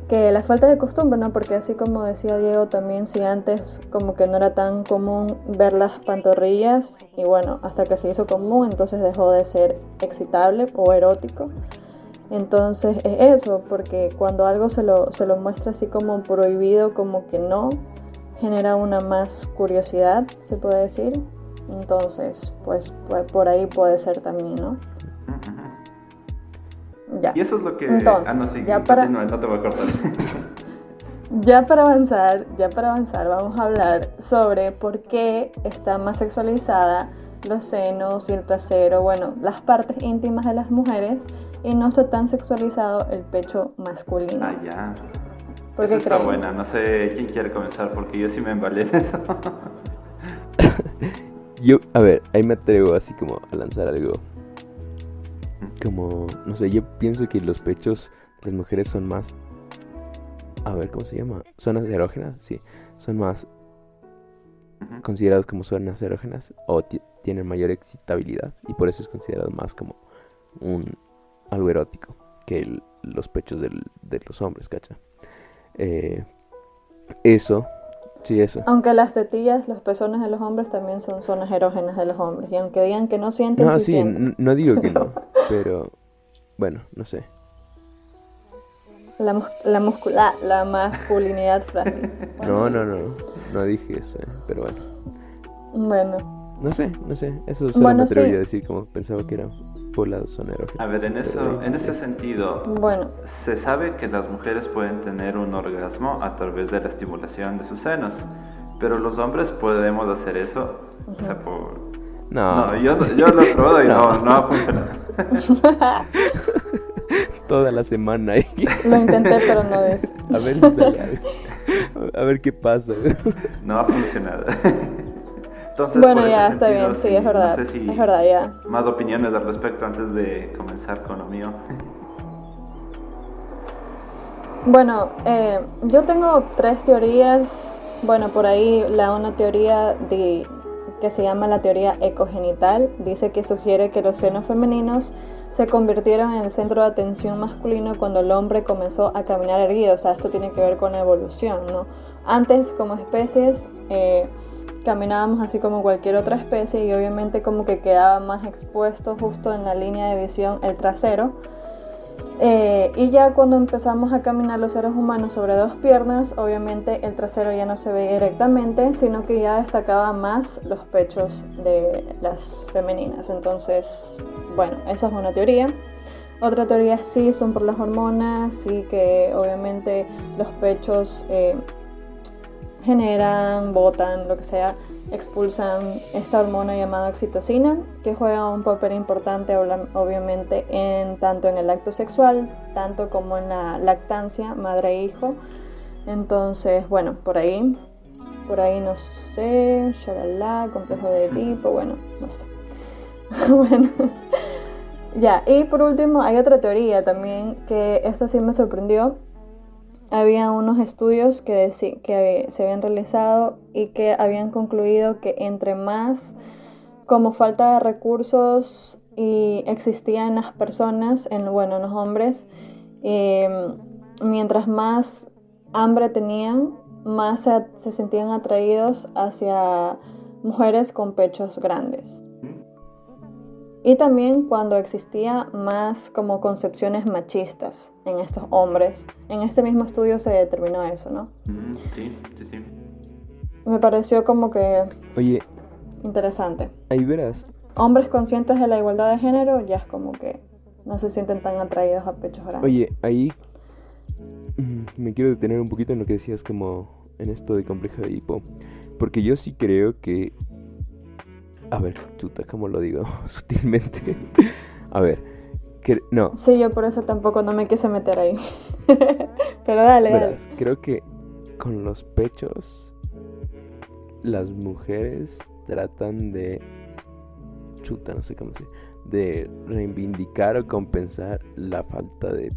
que la falta de costumbre, ¿no? Porque así como decía Diego también, si antes como que no era tan común ver las pantorrillas, y bueno, hasta que se hizo común, entonces dejó de ser excitable o erótico. Entonces es eso, porque cuando algo se lo muestra así como prohibido, como que no, genera una más curiosidad, se puede decir. Entonces, pues por ahí puede ser también, ¿no? Ya. Y eso es lo que... Entonces, no, sí, ya continúa, no te voy a cortar. Ya para avanzar, vamos a hablar sobre por qué está más sexualizada los senos y el trasero, bueno, las partes íntimas de las mujeres, y no está tan sexualizado el pecho masculino. Ah, ya. ¿Por Esa qué está creen? buena, no sé quién quiere comenzar porque yo sí me embalé de eso. Yo, a ver, ahí me atrevo así como a lanzar algo. Como, no sé, yo pienso que los pechos de las mujeres son más... A ver, ¿cómo se llama? ¿Zonas erógenas? Sí, son más considerados como zonas erógenas o tienen mayor excitabilidad y por eso es considerado más como algo erótico que los pechos de los hombres, ¿cacha? Eso, sí, eso. Aunque las tetillas, los pezones de los hombres también son zonas erógenas de los hombres, y aunque digan que no sienten, No, sí sí, sienten. no digo que no, pero bueno, no sé. La masculinidad frágil. No dije eso, pero bueno. Bueno. No sé, eso solo me atrevería a decir como pensaba que era por la zona erógena. A ver, en ese sentido, bueno, se sabe que las mujeres pueden tener un orgasmo a través de la estimulación de sus senos, pero los hombres podemos hacer eso, o sea, No, yo lo he probado y no ha funcionado. Toda la semana ahí. Lo intenté, pero no es. A ver si sale algo. A ver qué pasa. No ha funcionado. Entonces, bueno, por ya ese está sentido, bien, sí, es verdad. No sé si es verdad, ya. Más opiniones al respecto antes de comenzar con lo mío. Bueno, yo tengo 3 teorías. Bueno, por ahí una teoría que se llama la teoría ecogenital dice que sugiere que los senos femeninos se convirtieron en el centro de atención masculino cuando el hombre comenzó a caminar erguido. O sea, esto tiene que ver con la evolución, ¿no? Antes, como especies, caminábamos así como cualquier otra especie y obviamente como que quedaba más expuesto justo en la línea de visión el trasero. Y ya cuando empezamos a caminar los seres humanos sobre 2 piernas, obviamente el trasero ya no se veía directamente, sino que ya destacaba más los pechos de las femeninas. Entonces, bueno, esa es una teoría. Otra teoría sí son por las hormonas, sí que obviamente los pechos generan, botan, lo que sea, expulsan esta hormona llamada oxitocina, que juega un papel importante obviamente tanto en el acto sexual, tanto como en la lactancia madre-hijo. Entonces, bueno, por ahí no sé, shalala, complejo de Edipo, bueno, no sé. Bueno, ya, y por último hay otra teoría también, que esta sí me sorprendió. Había unos estudios que se habían realizado y que habían concluido que entre más como falta de recursos existía en las personas, en los hombres, mientras más hambre tenían, más se sentían atraídos hacia mujeres con pechos grandes. Y también cuando existía más como concepciones machistas en estos hombres. En este mismo estudio se determinó eso, ¿no? Sí. Me pareció como que Oye, interesante. ahí verás. Hombres conscientes de la igualdad de género ya es como que no se sienten tan atraídos a pechos grandes. Oye, ahí me quiero detener un poquito en lo que decías como en esto de complejo de Edipo. Porque yo sí creo que... A ver, chuta, ¿cómo lo digo? Sutilmente. A ver, no. Sí, yo por eso tampoco no me quise meter ahí. Pero dale. Verás, creo que con los pechos las mujeres tratan de... Chuta, no sé cómo se... De reivindicar o compensar la falta de...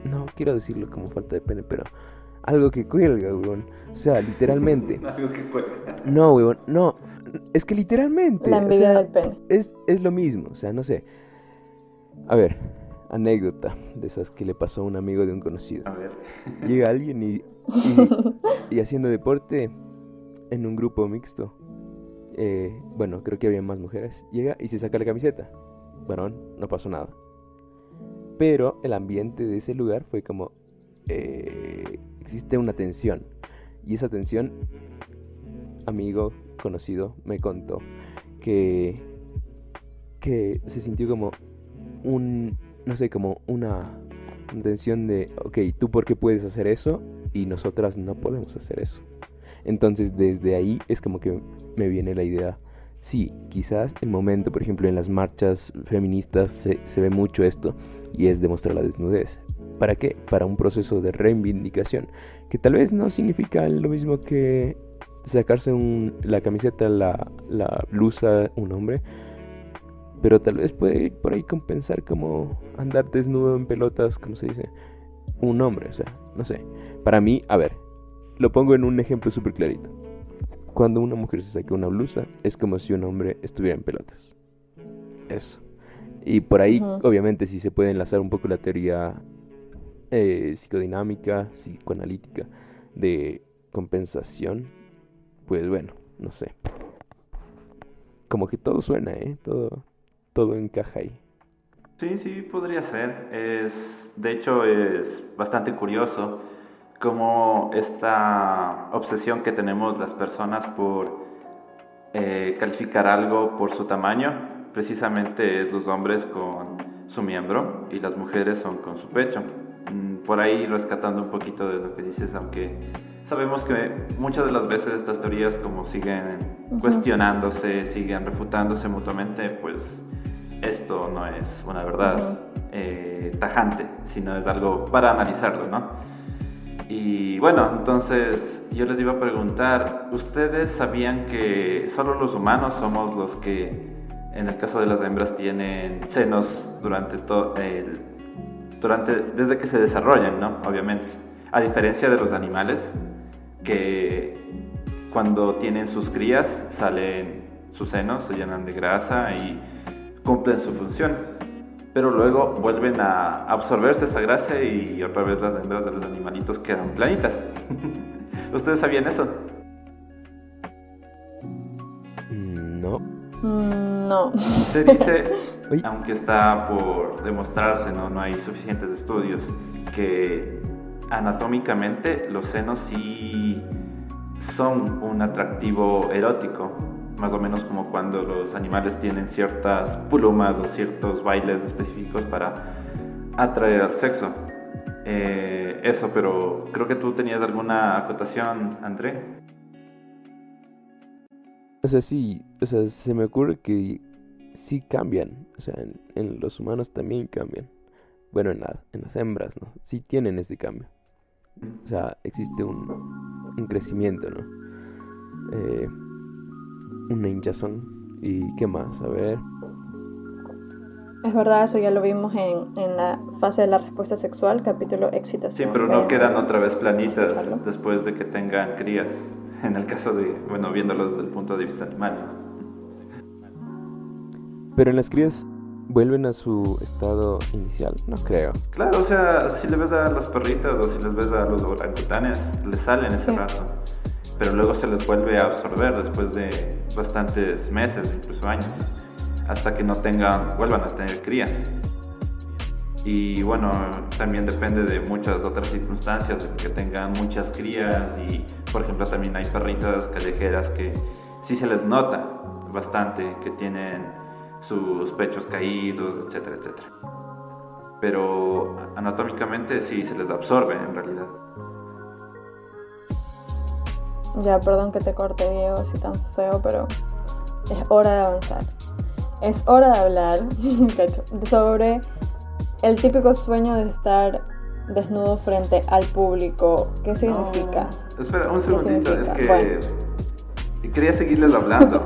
No quiero decirlo como falta de pene, pero... Algo que cuelga, weón. O sea, literalmente. Algo que cuelga. No, weón, no. Es que literalmente. La envidia del pene. Es lo mismo, o sea, no sé. A ver, anécdota de esas que le pasó a un amigo de un conocido. A ver. Llega alguien y haciendo deporte en un grupo mixto. Bueno, creo que había más mujeres. Llega y se saca la camiseta. Varón, no pasó nada. Pero el ambiente de ese lugar fue como... existe una tensión. Y esa tensión, amigo conocido me contó que se sintió como como una tensión de, ok, ¿tú por qué puedes hacer eso? Y nosotras no podemos hacer eso. Entonces desde ahí es como que me viene la idea, sí, quizás el momento, por ejemplo, en las marchas feministas se ve mucho esto, y es demostrar la desnudez. ¿Para qué? Para un proceso de reivindicación, que tal vez no significa lo mismo que sacarse la camiseta, la blusa, un hombre, pero tal vez puede por ahí compensar como andar desnudo en pelotas, como se dice, un hombre, o sea, no sé. Para mí, a ver, lo pongo en un ejemplo súper clarito. Cuando una mujer se saca una blusa, es como si un hombre estuviera en pelotas. Eso. Y por ahí, obviamente, sí se puede enlazar un poco la teoría psicodinámica, psicoanalítica de compensación. Pues bueno, no sé. Como que todo suena, todo encaja ahí. Sí, podría ser. De hecho, es bastante curioso cómo esta obsesión que tenemos las personas por calificar algo por su tamaño, precisamente es los hombres con su miembro y las mujeres son con su pecho. Por ahí rescatando un poquito de lo que dices, aunque sabemos que muchas de las veces estas teorías como siguen cuestionándose, siguen refutándose mutuamente, pues esto no es una verdad tajante, sino es algo para analizarlo, ¿no? Y bueno, entonces yo les iba a preguntar, ¿ustedes sabían que solo los humanos somos los que, en el caso de las hembras, tienen senos desde que se desarrollan, ¿no? Obviamente. A diferencia de los animales, que cuando tienen sus crías salen sus senos, se llenan de grasa y cumplen su función. Pero luego vuelven a absorberse esa grasa y otra vez las hembras de los animalitos quedan planitas. ¿Ustedes sabían eso? No. No. Se dice, aunque está por demostrarse, no hay suficientes estudios, que anatómicamente los senos sí son un atractivo erótico, más o menos como cuando los animales tienen ciertas plumas o ciertos bailes específicos para atraer al sexo. Eso, pero creo que tú tenías alguna acotación, André. O sea, sí, se me ocurre que sí cambian, o sea, en los humanos también cambian. Bueno, en las hembras, ¿no? Sí tienen este cambio. O sea, existe un crecimiento, ¿no? Una hinchazón. ¿Y qué más? A ver. Es verdad, eso ya lo vimos en la fase de la respuesta sexual, capítulo excitación. Sí, pero no quedan otra vez planitas después de que tengan crías. En el caso de, bueno, viéndolo desde el punto de vista animal, ¿no? Pero en las crías vuelven a su estado inicial, no creo. Claro, o sea, si le ves a las perritas o si les ves a los orangutanes, les salen ese rato. Pero luego se les vuelve a absorber después de bastantes meses, incluso años. hasta que no vuelvan a tener crías. Y bueno, también depende de muchas otras circunstancias, de que tengan muchas crías y, por ejemplo, también hay perritas callejeras que sí se les nota bastante que tienen sus pechos caídos, etcétera, etcétera. Pero anatómicamente sí se les absorbe en realidad. Ya, perdón que te corte, Diego, así tan feo, pero es hora de avanzar. Es hora de hablar sobre el típico sueño de estar desnudo frente al público. ¿Qué significa? Espera, un segundito, es que quería seguirles hablando,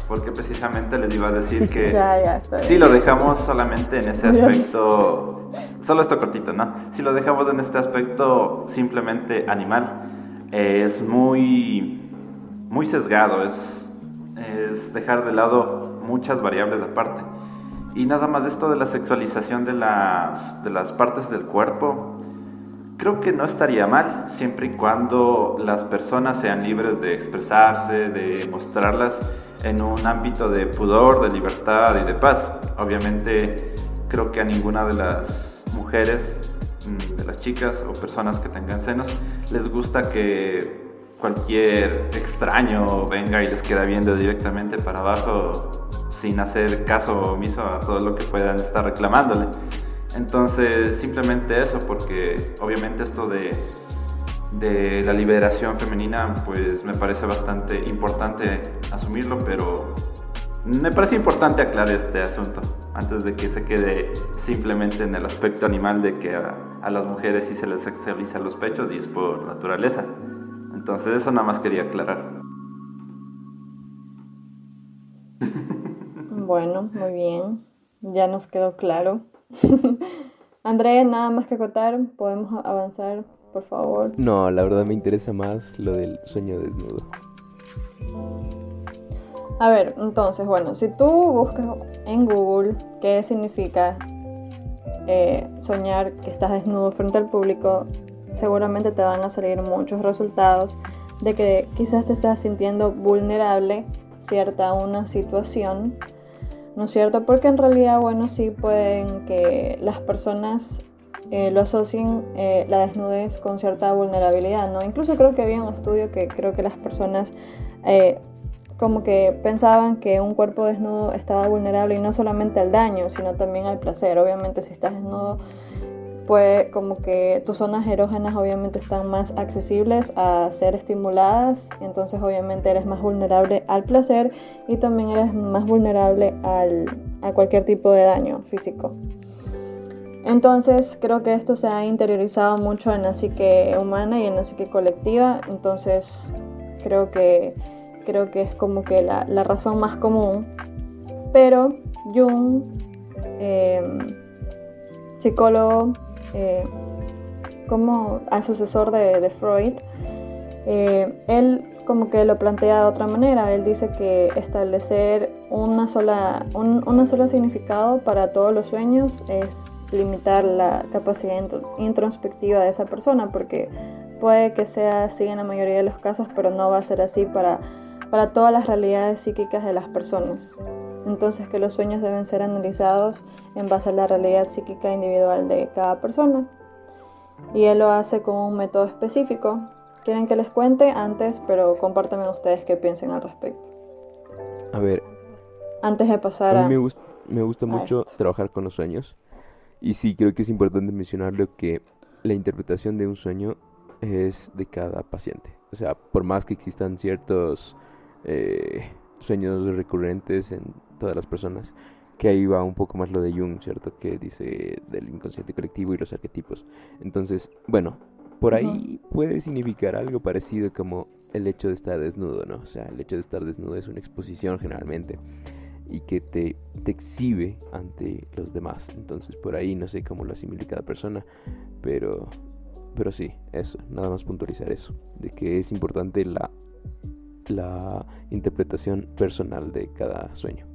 porque precisamente les iba a decir que si lo dejamos solamente en ese aspecto, solo esto cortito, ¿no? Si lo dejamos en este aspecto simplemente animal, es muy sesgado, es dejar de lado muchas variables aparte. Y nada más esto de la sexualización de las partes del cuerpo, creo que no estaría mal, siempre y cuando las personas sean libres de expresarse, de mostrarlas en un ámbito de pudor, de libertad y de paz. Obviamente, creo que a ninguna de las mujeres, de las chicas o personas que tengan senos, les gusta que cualquier extraño venga y les queda viendo directamente para abajo sin hacer caso omiso a todo lo que puedan estar reclamándole. Entonces, simplemente eso, porque obviamente esto de la liberación femenina, pues me parece bastante importante asumirlo, pero me parece importante aclarar este asunto antes de que se quede simplemente en el aspecto animal de que a las mujeres sí se les sexualizan los pechos y es por naturaleza. Entonces, eso nada más quería aclarar. Bueno, muy bien. Ya nos quedó claro. André, nada más que acotar. ¿Podemos avanzar, por favor? No, la verdad me interesa más lo del sueño desnudo. A ver, entonces, bueno, si tú buscas en Google qué significa soñar que estás desnudo frente al público, seguramente te van a salir muchos resultados de que quizás te estás sintiendo vulnerable cierta una situación, ¿no es cierto? Porque en realidad, bueno, sí pueden que las personas lo asocien la desnudez con cierta vulnerabilidad, ¿no? Incluso creo que había un estudio que creo que las personas como que pensaban que un cuerpo desnudo estaba vulnerable y no solamente al daño, sino también al placer. Obviamente, si estás desnudo, pues como que tus zonas erógenas obviamente están más accesibles a ser estimuladas, entonces obviamente eres más vulnerable al placer y también eres más vulnerable a cualquier tipo de daño físico. Entonces creo que esto se ha interiorizado mucho en la psique humana y en la psique colectiva, entonces creo que es como que la razón más común. Pero Jung, psicólogo, como al sucesor de Freud, él como que lo plantea de otra manera. Él dice que establecer una sola significado para todos los sueños es limitar la capacidad introspectiva de esa persona, porque puede que sea así en la mayoría de los casos, pero no va a ser así para todas las realidades psíquicas de las personas. Entonces, que los sueños deben ser analizados en base a la realidad psíquica individual de cada persona. Y él lo hace con un método específico. ¿Quieren que les cuente antes? Pero compártanme ustedes qué piensen al respecto. A ver, antes de pasar a mí me gusta mucho trabajar con los sueños. Y sí, creo que es importante mencionarlo que la interpretación de un sueño es de cada paciente. O sea, por más que existan ciertos sueños recurrentes en todas las personas, que ahí va un poco más lo de Jung, ¿cierto? Que dice del inconsciente colectivo y los arquetipos. Entonces, bueno, por ahí puede significar algo parecido como el hecho de estar desnudo, ¿no? O sea, el hecho de estar desnudo es una exposición generalmente y que te exhibe ante los demás. Entonces, por ahí no sé cómo lo asimile cada persona, pero sí, eso, nada más puntualizar eso, de que es importante la interpretación personal de cada sueño.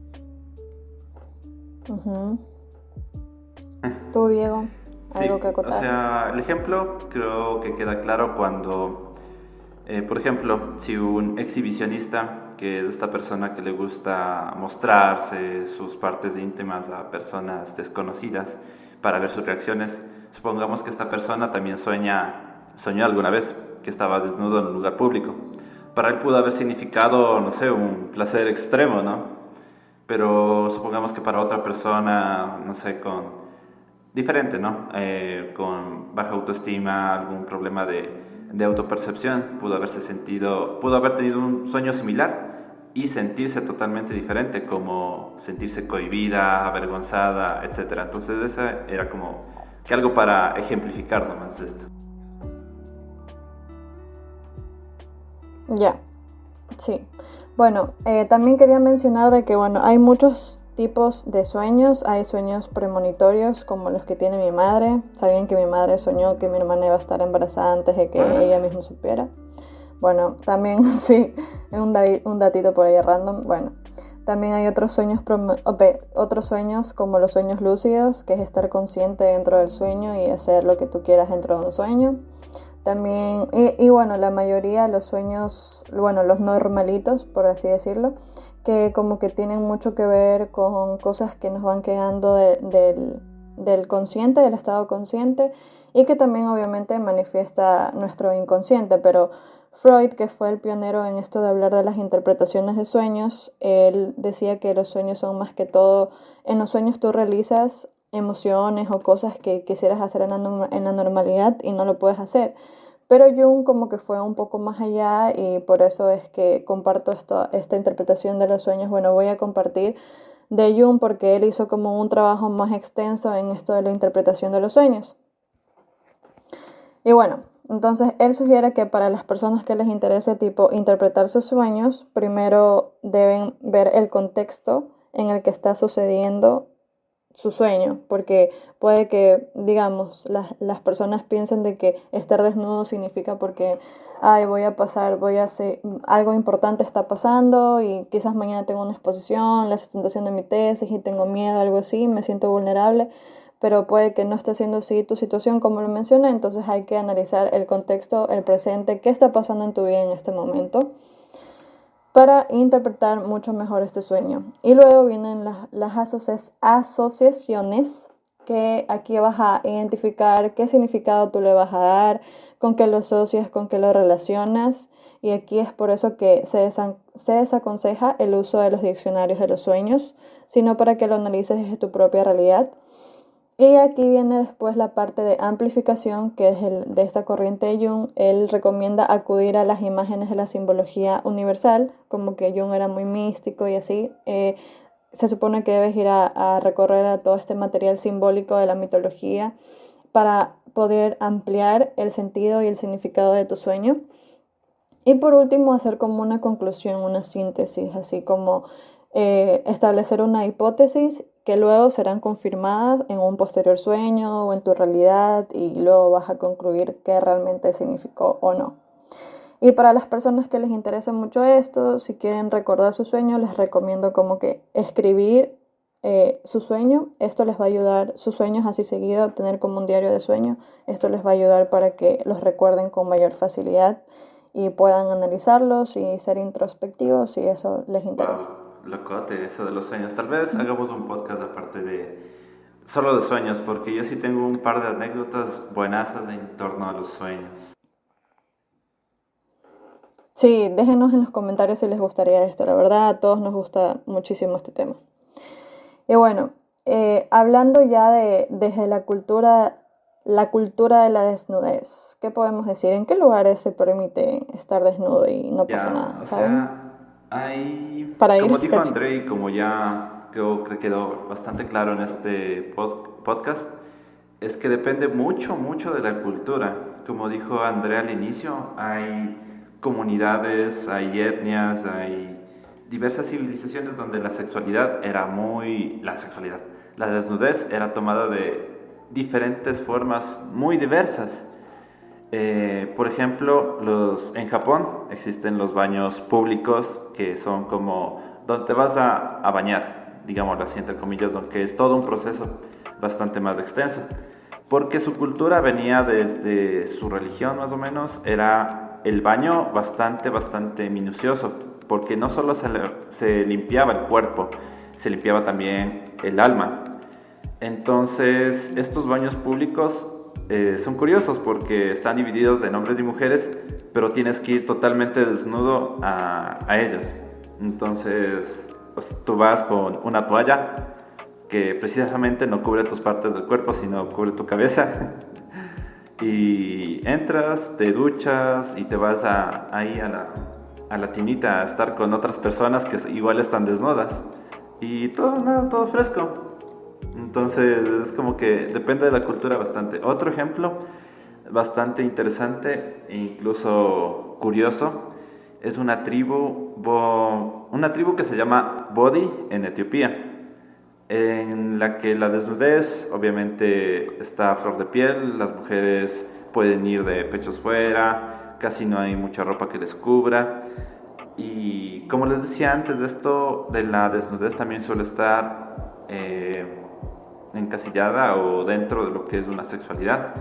¿Tú, Diego? ¿Algo que acotar? O sea, el ejemplo creo que queda claro cuando, por ejemplo, si un exhibicionista que es esta persona que le gusta mostrarse sus partes íntimas a personas desconocidas para ver sus reacciones. Supongamos que esta persona también soñó alguna vez que estaba desnudo en un lugar público. Para él pudo haber significado, no sé, un placer extremo, ¿no? Pero supongamos que para otra persona, no sé, diferente, ¿no? Con baja autoestima, algún problema de autopercepción, pudo haber tenido un sueño similar y sentirse totalmente diferente, como sentirse cohibida, avergonzada, etc. Entonces esa era como que algo para ejemplificar nomás esto. Ya, sí. Bueno, también quería mencionar de que, bueno, hay muchos tipos de sueños. Hay sueños premonitorios como los que tiene mi madre. Sabían que mi madre soñó que mi hermana iba a estar embarazada antes de que ella misma supiera. Bueno, también, sí, un datito por ahí random. Bueno, también hay otros sueños como los sueños lúcidos, que es estar consciente dentro del sueño y hacer lo que tú quieras dentro de un sueño. También, bueno, la mayoría de los sueños, bueno, los normalitos, por así decirlo, que como que tienen mucho que ver con cosas que nos van quedando del consciente, del estado consciente, y que también obviamente manifiesta nuestro inconsciente. Pero Freud, que fue el pionero en esto de hablar de las interpretaciones de sueños, él decía que los sueños son más que todo, en los sueños tú realizas emociones o cosas que quisieras hacer en la normalidad y no lo puedes hacer. Pero Jung como que fue un poco más allá y por eso es que comparto esta interpretación de los sueños. Bueno, voy a compartir de Jung porque él hizo como un trabajo más extenso en esto de la interpretación de los sueños. Y bueno, entonces él sugiere que para las personas que les interese tipo interpretar sus sueños, primero deben ver el contexto en el que está sucediendo su sueño, porque puede que, digamos, las personas piensen de que estar desnudo significa porque, algo importante está pasando y quizás mañana tengo una exposición, la sustentación de mi tesis y tengo miedo, algo así, me siento vulnerable, pero puede que no esté siendo así tu situación como lo mencioné. Entonces hay que analizar el contexto, el presente, qué está pasando en tu vida en este momento, para interpretar mucho mejor este sueño. Y luego vienen las asociaciones, que aquí vas a identificar qué significado tú le vas a dar, con qué lo asocias, con qué lo relacionas. Y aquí es por eso que se desaconseja el uso de los diccionarios de los sueños, sino para que lo analices desde tu propia realidad. Y aquí viene después la parte de amplificación, que es de esta corriente de Jung. Él recomienda acudir a las imágenes de la simbología universal, como que Jung era muy místico y así. Se supone que debes ir a recorrer a todo este material simbólico de la mitología para poder ampliar el sentido y el significado de tu sueño. Y por último, hacer como una conclusión, una síntesis, así como establecer una hipótesis que luego serán confirmadas en un posterior sueño o en tu realidad, y luego vas a concluir qué realmente significó o no. Y para las personas que les interesa mucho esto, si quieren recordar su sueño, les recomiendo como que escribir su sueño. Esto les va a ayudar, sus sueños así seguido, tener como un diario de sueño. Esto les va a ayudar para que los recuerden con mayor facilidad y puedan analizarlos y ser introspectivos si eso les interesa. Wow, locote eso de los sueños. Tal vez hagamos un podcast aparte de solo de sueños, porque yo sí tengo un par de anécdotas buenazas en torno a los sueños. Sí, déjenos en los comentarios si les gustaría esto. La verdad, a todos nos gusta muchísimo este tema. Y bueno, hablando ya desde la cultura de la desnudez, ¿qué podemos decir? ¿En qué lugares se permite estar desnudo y no pasa nada? ¿Saben? Hay, Para ir, como dijo André, y como ya quedó bastante claro en este podcast, es que depende mucho de la cultura. Como dijo André al inicio, hay comunidades, hay etnias, hay diversas civilizaciones donde la desnudez era tomada de diferentes formas muy diversas. Por ejemplo, en Japón existen los baños públicos, que son como donde te vas a bañar, digámoslo así, entre comillas, que es todo un proceso bastante más extenso, porque su cultura venía desde su religión más o menos. Era el baño bastante minucioso, porque no solo se limpiaba el cuerpo, se limpiaba también el alma. Entonces, estos baños públicos son curiosos porque están divididos en hombres y mujeres, pero tienes que ir totalmente desnudo a ellos. Entonces, pues, tú vas con una toalla que precisamente no cubre tus partes del cuerpo, sino cubre tu cabeza. Y entras, te duchas y te vas ahí a la tinita a estar con otras personas que igual están desnudas. Y todo fresco. Entonces es como que depende de la cultura bastante. Otro ejemplo bastante interesante e incluso curioso es una tribu que se llama Bodi en Etiopía, en la que la desnudez obviamente está a flor de piel. Las mujeres pueden ir de pechos fuera, casi no hay mucha ropa que les cubra. Y como les decía antes, de esto de la desnudez también suele estar encasillada o dentro de lo que es una sexualidad.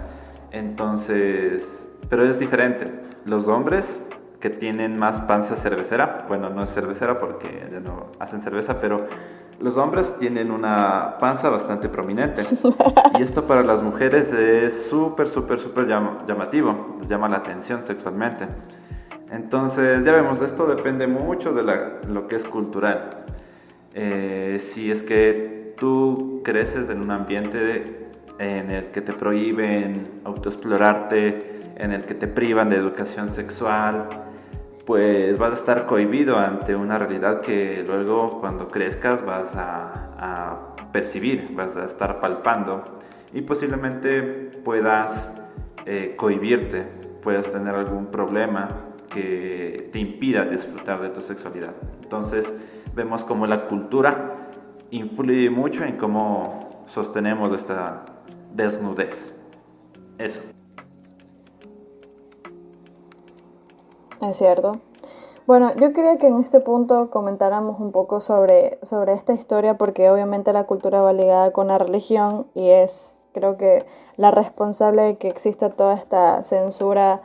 Entonces, pero es diferente. Los hombres que tienen más panza cervecera, bueno, no es cervecera porque ya no hacen cerveza, pero los hombres tienen una panza bastante prominente. Y esto para las mujeres es súper llamativo, les llama la atención sexualmente. Entonces, ya vemos, esto depende mucho de lo que es cultural. Si es que tú creces en un ambiente en el que te prohíben autoexplorarte, en el que te privan de educación sexual, pues vas a estar cohibido ante una realidad que luego cuando crezcas vas a percibir, vas a estar palpando y posiblemente puedas cohibirte, puedas tener algún problema que te impida disfrutar de tu sexualidad. Entonces vemos cómo la cultura influye mucho en cómo sostenemos esta desnudez. Eso. Es cierto. Bueno, yo quería que en este punto comentáramos un poco sobre esta historia, porque obviamente la cultura va ligada con la religión y es, creo que, la responsable de que exista toda esta censura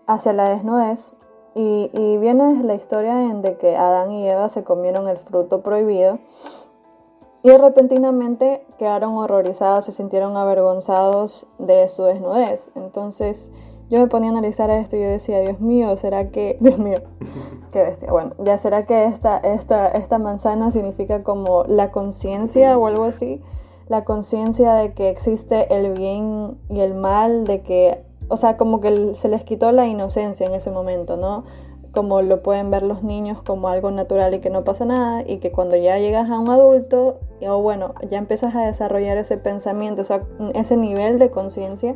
hacia la desnudez. Y viene desde la historia en de que Adán y Eva se comieron el fruto prohibido y repentinamente quedaron horrorizados, se sintieron avergonzados de su desnudez. Entonces yo me ponía a analizar esto y yo decía, Dios mío, qué bestia. Bueno, ya será que esta manzana significa como la conciencia o algo así, la conciencia de que existe el bien y el mal, de que, o sea, como que se les quitó la inocencia en ese momento, ¿no? Como lo pueden ver los niños como algo natural y que no pasa nada, y que cuando ya llegas a un adulto, o bueno, ya empiezas a desarrollar ese pensamiento, o sea, ese nivel de conciencia,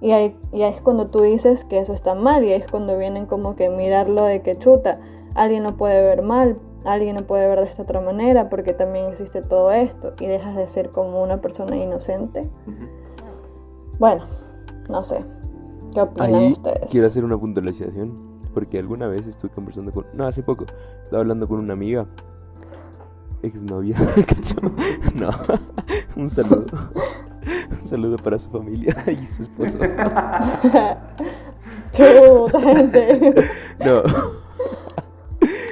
y ahí es cuando tú dices que eso está mal, y ahí es cuando vienen como que mirarlo de que chuta, alguien lo puede ver mal, alguien lo puede ver de esta otra manera, porque también existe todo esto, y dejas de ser como una persona inocente. Bueno, no sé, ¿qué opinan Ahí ustedes? quiero hacer una puntualización, porque alguna vez estuve conversando hace poco, estaba hablando con una amiga, exnovia, ¿cachó? No, un saludo. Un saludo para su familia y su esposo. Chuta, en serio.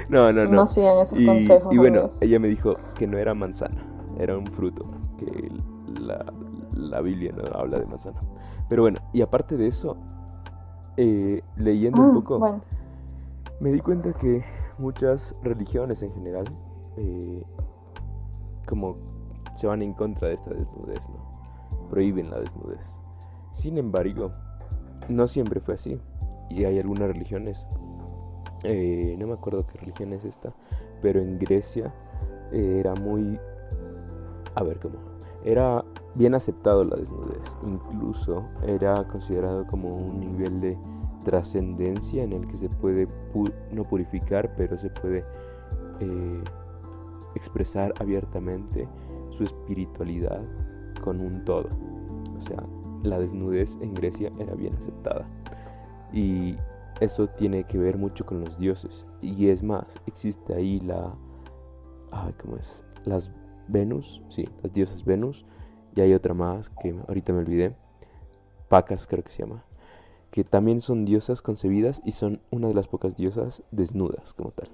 No. No sigan esos consejos. Y bueno, amigos. ella me dijo que no era manzana, era un fruto, que la Biblia no habla de manzana. Pero bueno, y aparte de eso, leyendo un poco, bueno. me di cuenta que muchas religiones en general, como se van en contra de esta desnudez, ¿no? Prohíben la desnudez. Sin embargo, no siempre fue así. Y hay algunas religiones, no me acuerdo qué religión es esta, pero en Grecia era era bien aceptado la desnudez. Incluso era considerado como un nivel de trascendencia en el que se puede no purificar, pero se puede expresar abiertamente su espiritualidad con un todo. O sea, la desnudez en Grecia era bien aceptada, y eso tiene que ver mucho con los dioses. Y es más, existe ahí las Venus, sí, las diosas Venus, y hay otra más que ahorita me olvidé, Pacas creo que se llama, que también son diosas concebidas y son una de las pocas diosas desnudas como tal.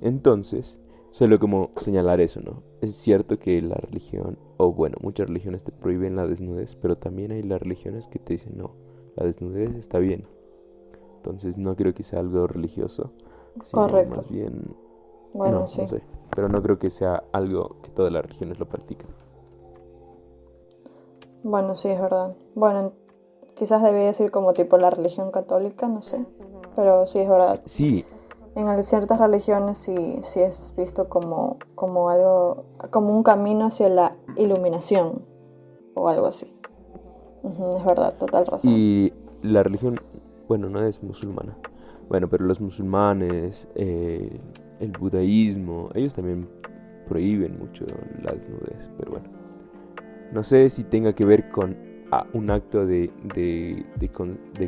Entonces, solo como señalar eso, ¿no? Es cierto que la religión, o bueno, muchas religiones te prohíben la desnudez, pero también hay las religiones que te dicen, no, la desnudez está bien. Entonces no creo que sea algo religioso, sino Correcto. más bien, Bueno, no sí. sé, pero no creo que sea algo que todas las religiones lo practican. Bueno, sí, es verdad. Bueno, quizás debía decir como tipo la religión católica, no sé. Pero sí, es verdad. Sí, En ciertas religiones sí es visto como algo, como un camino hacia la iluminación o algo así. Ujú, es verdad, total razón. y la religión, bueno, no es musulmana, bueno, pero los musulmanes, el budaísmo, ellos también prohíben mucho la desnudez, pero bueno. No sé si tenga que ver con un acto de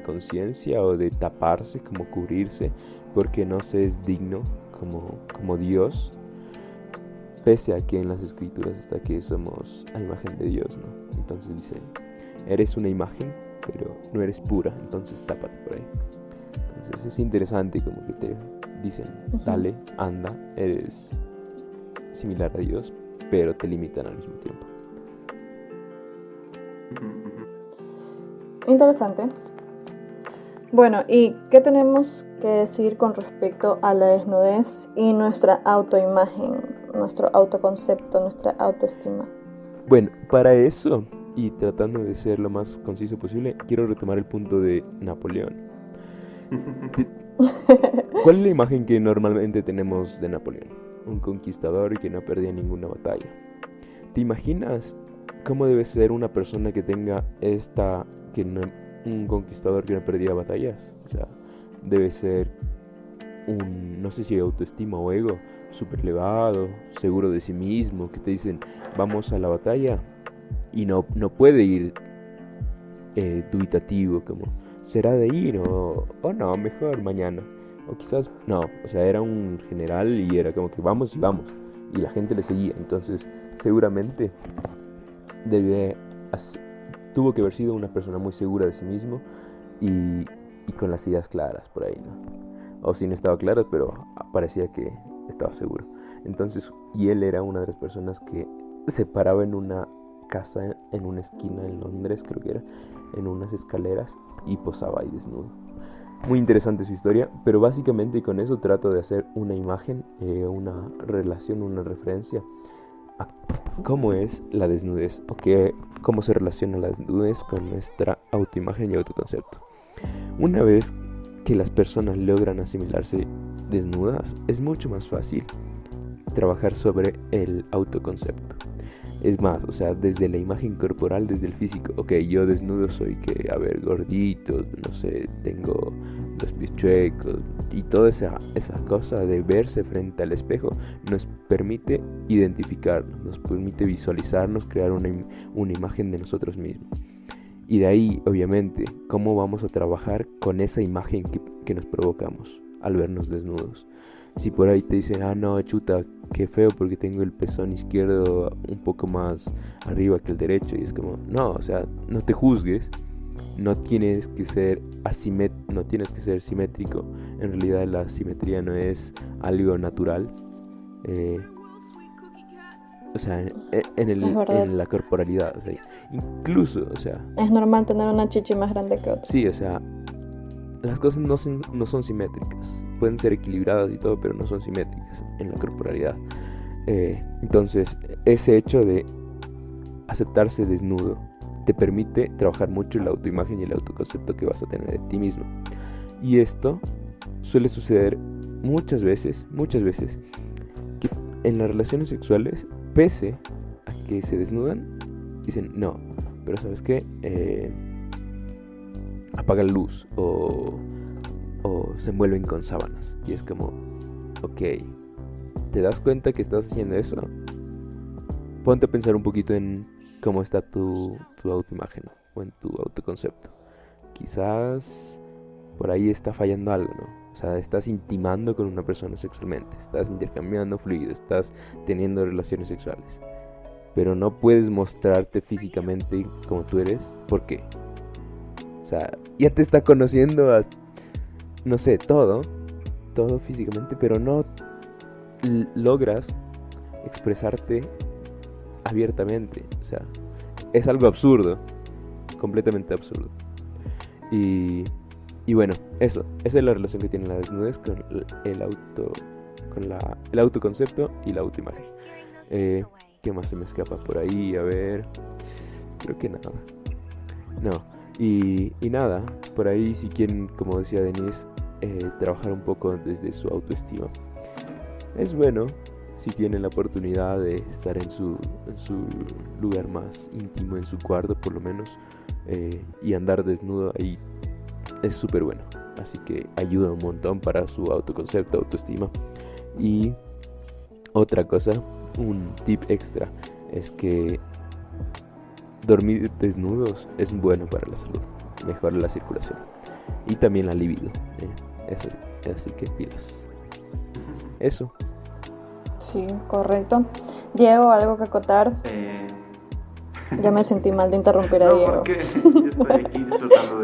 conciencia o de taparse, como cubrirse, porque no se es digno como Dios, pese a que en las escrituras está que somos a imagen de Dios, ¿no? Entonces dice, eres una imagen, pero no eres pura, entonces tápate por ahí. Entonces es interesante como que te dicen, dale, anda, eres similar a Dios, pero te limitan al mismo tiempo. Interesante. Bueno, ¿y qué tenemos que decir con respecto a la desnudez y nuestra autoimagen, nuestro autoconcepto, nuestra autoestima? Bueno, para eso, y tratando de ser lo más conciso posible, quiero retomar el punto de Napoleón. ¿Cuál es la imagen que normalmente tenemos de Napoleón? Un conquistador que no perdía ninguna batalla. ¿Te imaginas cómo debe ser una persona que tenga un conquistador que no perdía batallas? O sea, debe ser no sé si autoestima o ego, súper elevado, seguro de sí mismo, que te dicen, vamos a la batalla, y no puede ir dubitativo, como, ¿será de ir o no? Mejor mañana. O quizás, no, o sea, era un general y era como que vamos y vamos, y la gente le seguía, entonces seguramente tuvo que haber sido una persona muy segura de sí mismo y con las ideas claras por ahí, ¿no? O si no estaba claro, pero parecía que estaba seguro. Entonces, y él era una de las personas que se paraba en una casa, en una esquina en Londres, creo que era, en unas escaleras y posaba ahí desnudo. Muy interesante su historia, pero básicamente con eso trato de hacer una imagen, una relación, una referencia a cómo es la desnudez o cómo se relaciona la desnudez con nuestra autoimagen y autoconcepto. Una vez que las personas logran asimilarse desnudas, es mucho más fácil trabajar sobre el autoconcepto. Es más, o sea, desde la imagen corporal, desde el físico. Ok, yo desnudo soy que, a ver, gordito, no sé, tengo los pies chuecos. Y toda esa cosa de verse frente al espejo nos permite identificarnos, nos permite visualizarnos, crear una imagen de nosotros mismos. Y de ahí, obviamente, cómo vamos a trabajar con esa imagen que nos provocamos al vernos desnudos. Si por ahí te dicen, no, chuta, qué feo porque tengo el pezón izquierdo un poco más arriba que el derecho. Y es como, no, o sea, no te juzgues. No tienes que ser simétrico. En realidad la simetría no es algo natural. O sea, en la corporalidad. O sea, incluso, o sea... Es normal tener una chichi más grande que otra. Sí, o sea, las cosas no son simétricas. Pueden ser equilibradas y todo, pero no son simétricas en la corporalidad. Entonces, ese hecho de aceptarse desnudo te permite trabajar mucho la autoimagen y el autoconcepto que vas a tener de ti mismo. Y esto suele suceder muchas veces, que en las relaciones sexuales, pese a que se desnudan, dicen, no, pero ¿sabes qué? Apaga la luz o se envuelven con sábanas. Y es como, ok, ¿te das cuenta que estás haciendo eso? Ponte a pensar un poquito en cómo está tu autoimagen o en tu autoconcepto. Quizás por ahí está fallando algo, ¿no? O sea, estás intimando con una persona sexualmente, estás intercambiando fluidos, estás teniendo relaciones sexuales, pero no puedes mostrarte físicamente como tú eres. ¿Por qué? O sea, ya te está conociendo no sé, todo físicamente, pero no logras expresarte abiertamente. O sea, es algo absurdo, completamente absurdo. Y bueno, esa es la relación que tiene la desnudez con el autoconcepto y la autoimagen. ¿Qué más se me escapa por ahí? A ver, creo que nada. No, y nada, por ahí si quieren, como decía Denise, trabajar un poco desde su autoestima. Es bueno si tienen la oportunidad de estar en su lugar más íntimo, en su cuarto por lo menos, y andar desnudo ahí es súper bueno. Así que ayuda un montón para su autoconcepto, autoestima. Y otra cosa, un tip extra, es que dormir desnudos es bueno para la salud, mejora la circulación y también la libido. Eso, así que pilas. Eso. Sí, correcto. Diego, ¿algo que acotar? Ya me sentí mal de interrumpir a No, Diego. porque yo estoy aquí disfrutando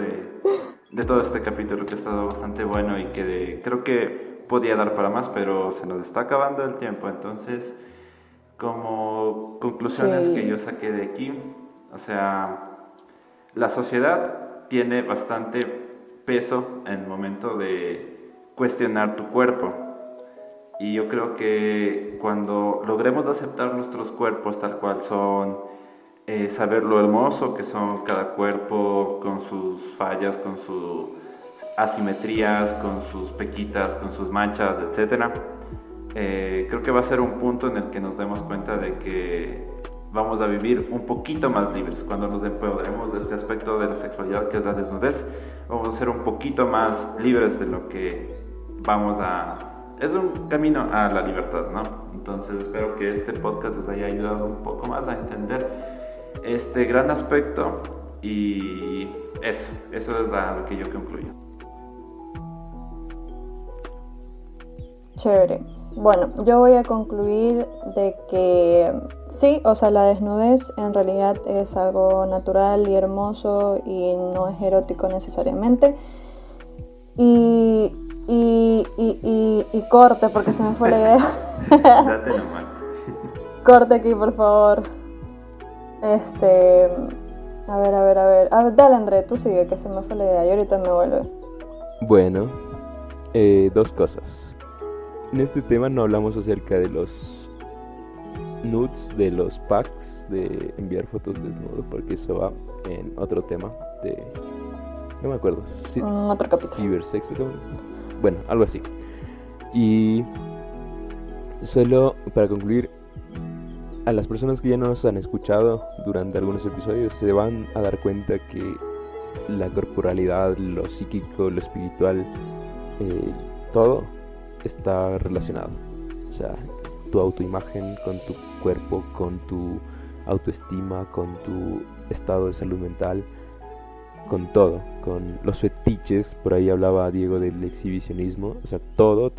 de todo este capítulo que ha estado bastante bueno y que creo que podía dar para más, pero se nos está acabando el tiempo. Entonces, como conclusiones que yo saqué de aquí, o sea, la sociedad tiene bastante peso en el momento de cuestionar tu cuerpo. Y yo creo que cuando logremos aceptar nuestros cuerpos tal cual son, saber lo hermoso que son cada cuerpo, con sus fallas, con sus asimetrías, con sus pequitas, con sus manchas, etc. Creo que va a ser un punto en el que nos demos cuenta de que vamos a vivir un poquito más libres. Cuando nos empoderemos de este aspecto de la sexualidad que es la desnudez, vamos a ser un poquito más libres de lo que vamos a... Es un camino a la libertad, ¿no? Entonces espero que este podcast les haya ayudado un poco más a entender este gran aspecto y eso es a lo que yo concluyo. Chévere. Bueno, yo voy a concluir de que sí, o sea, la desnudez en realidad es algo natural y hermoso y no es erótico necesariamente. Y corte, porque se me fue la idea. Date nomás. Corte aquí, por favor. A ver, dale, André, tú sigue, que se me fue la idea y ahorita me vuelve. Bueno, dos cosas. En este tema no hablamos acerca de los nudes, de los packs, de enviar fotos desnudo, porque eso va en otro tema de... No me acuerdo. Otro capítulo. Cibersexo. Bueno, algo así. Y solo para concluir, a las personas que ya nos han escuchado durante algunos episodios se van a dar cuenta que la corporalidad, lo psíquico, lo espiritual, todo está relacionado. O sea, tu autoimagen con tu cuerpo, con tu autoestima, con tu estado de salud mental, con todo, con los fetiches. Por ahí hablaba Diego del exhibicionismo. O sea, todo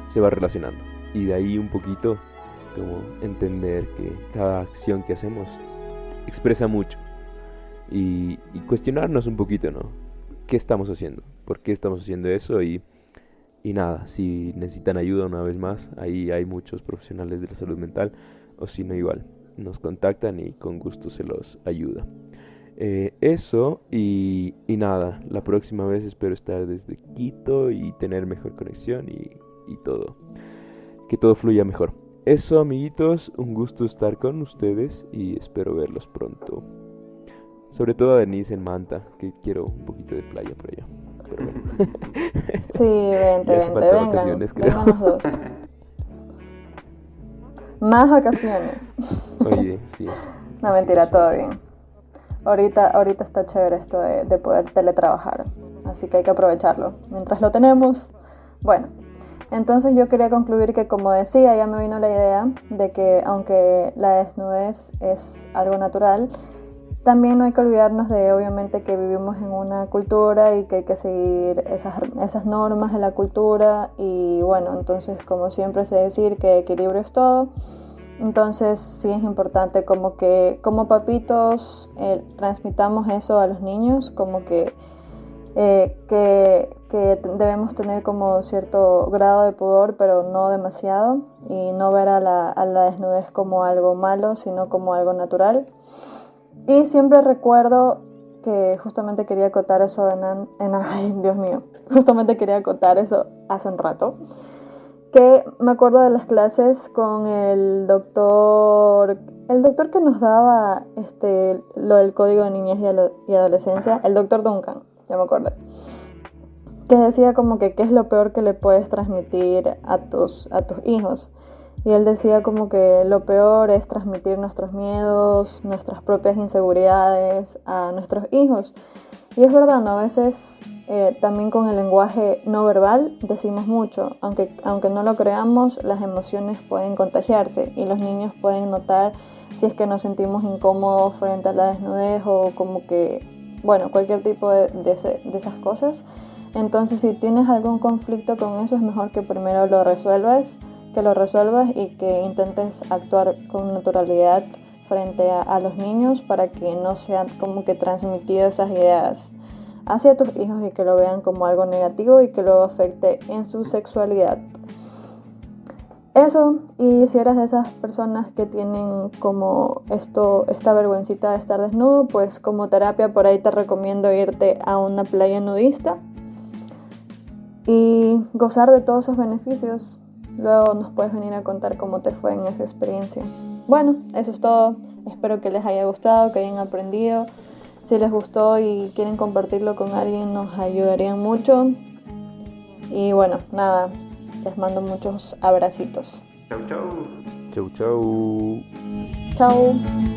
se va relacionando. Y de ahí un poquito como entender que cada acción que hacemos expresa mucho. Y cuestionarnos un poquito, ¿no? ¿Qué estamos haciendo? ¿Por qué estamos haciendo eso? Y nada, si necesitan ayuda una vez más, ahí hay muchos profesionales de la salud mental, o si no igual, nos contactan y con gusto se los ayuda. Eso y nada, la próxima vez espero estar desde Quito y tener mejor conexión y todo, que todo fluya mejor. Eso, amiguitos, un gusto estar con ustedes y espero verlos pronto. Sobre todo a Denise en Manta, que quiero un poquito de playa por allá. Pero bueno. Sí, vente, vengan los dos. Más vacaciones. Oye, sí. No, mentira, todo bien. Ahorita está chévere esto de poder teletrabajar, así que hay que aprovecharlo. Mientras lo tenemos, bueno. Entonces yo quería concluir que, como decía, ya me vino la idea de que aunque la desnudez es algo natural, también no hay que olvidarnos de, obviamente, que vivimos en una cultura y que hay que seguir esas normas de la cultura. Y bueno, entonces, como siempre sé decir, que equilibrio es todo. Entonces sí es importante como que como papitos transmitamos eso a los niños, como que que debemos tener como cierto grado de pudor, pero no demasiado, y no ver a la desnudez como algo malo, sino como algo natural. Y siempre recuerdo que justamente quería acotar eso ay, Dios mío, justamente quería acotar eso hace un rato, que me acuerdo de las clases con el doctor que nos daba lo del código de niñez y adolescencia, el doctor Duncan, ya me acuerdo, que decía como que qué es lo peor que le puedes transmitir a tus hijos. Y él decía como que lo peor es transmitir nuestros miedos, nuestras propias inseguridades a nuestros hijos. Y es verdad, ¿no? A veces también con el lenguaje no verbal decimos mucho. Aunque no lo creamos, las emociones pueden contagiarse y los niños pueden notar si es que nos sentimos incómodos frente a la desnudez o como que, bueno, cualquier tipo de esas cosas. Entonces, si tienes algún conflicto con eso, es mejor que primero lo resuelvas y que intentes actuar con naturalidad frente a los niños para que no sean como que transmitido esas ideas hacia tus hijos y que lo vean como algo negativo y que luego afecte en su sexualidad. Eso, y si eres de esas personas que tienen como esta vergüencita de estar desnudo, pues como terapia por ahí te recomiendo irte a una playa nudista y gozar de todos esos beneficios. Luego nos puedes venir a contar cómo te fue en esa experiencia. Bueno, eso es todo. Espero que les haya gustado, que hayan aprendido. Si les gustó y quieren compartirlo con alguien, nos ayudarían mucho. Y bueno, nada, les mando muchos abracitos. Chau, chau. Chau, chau. Chao.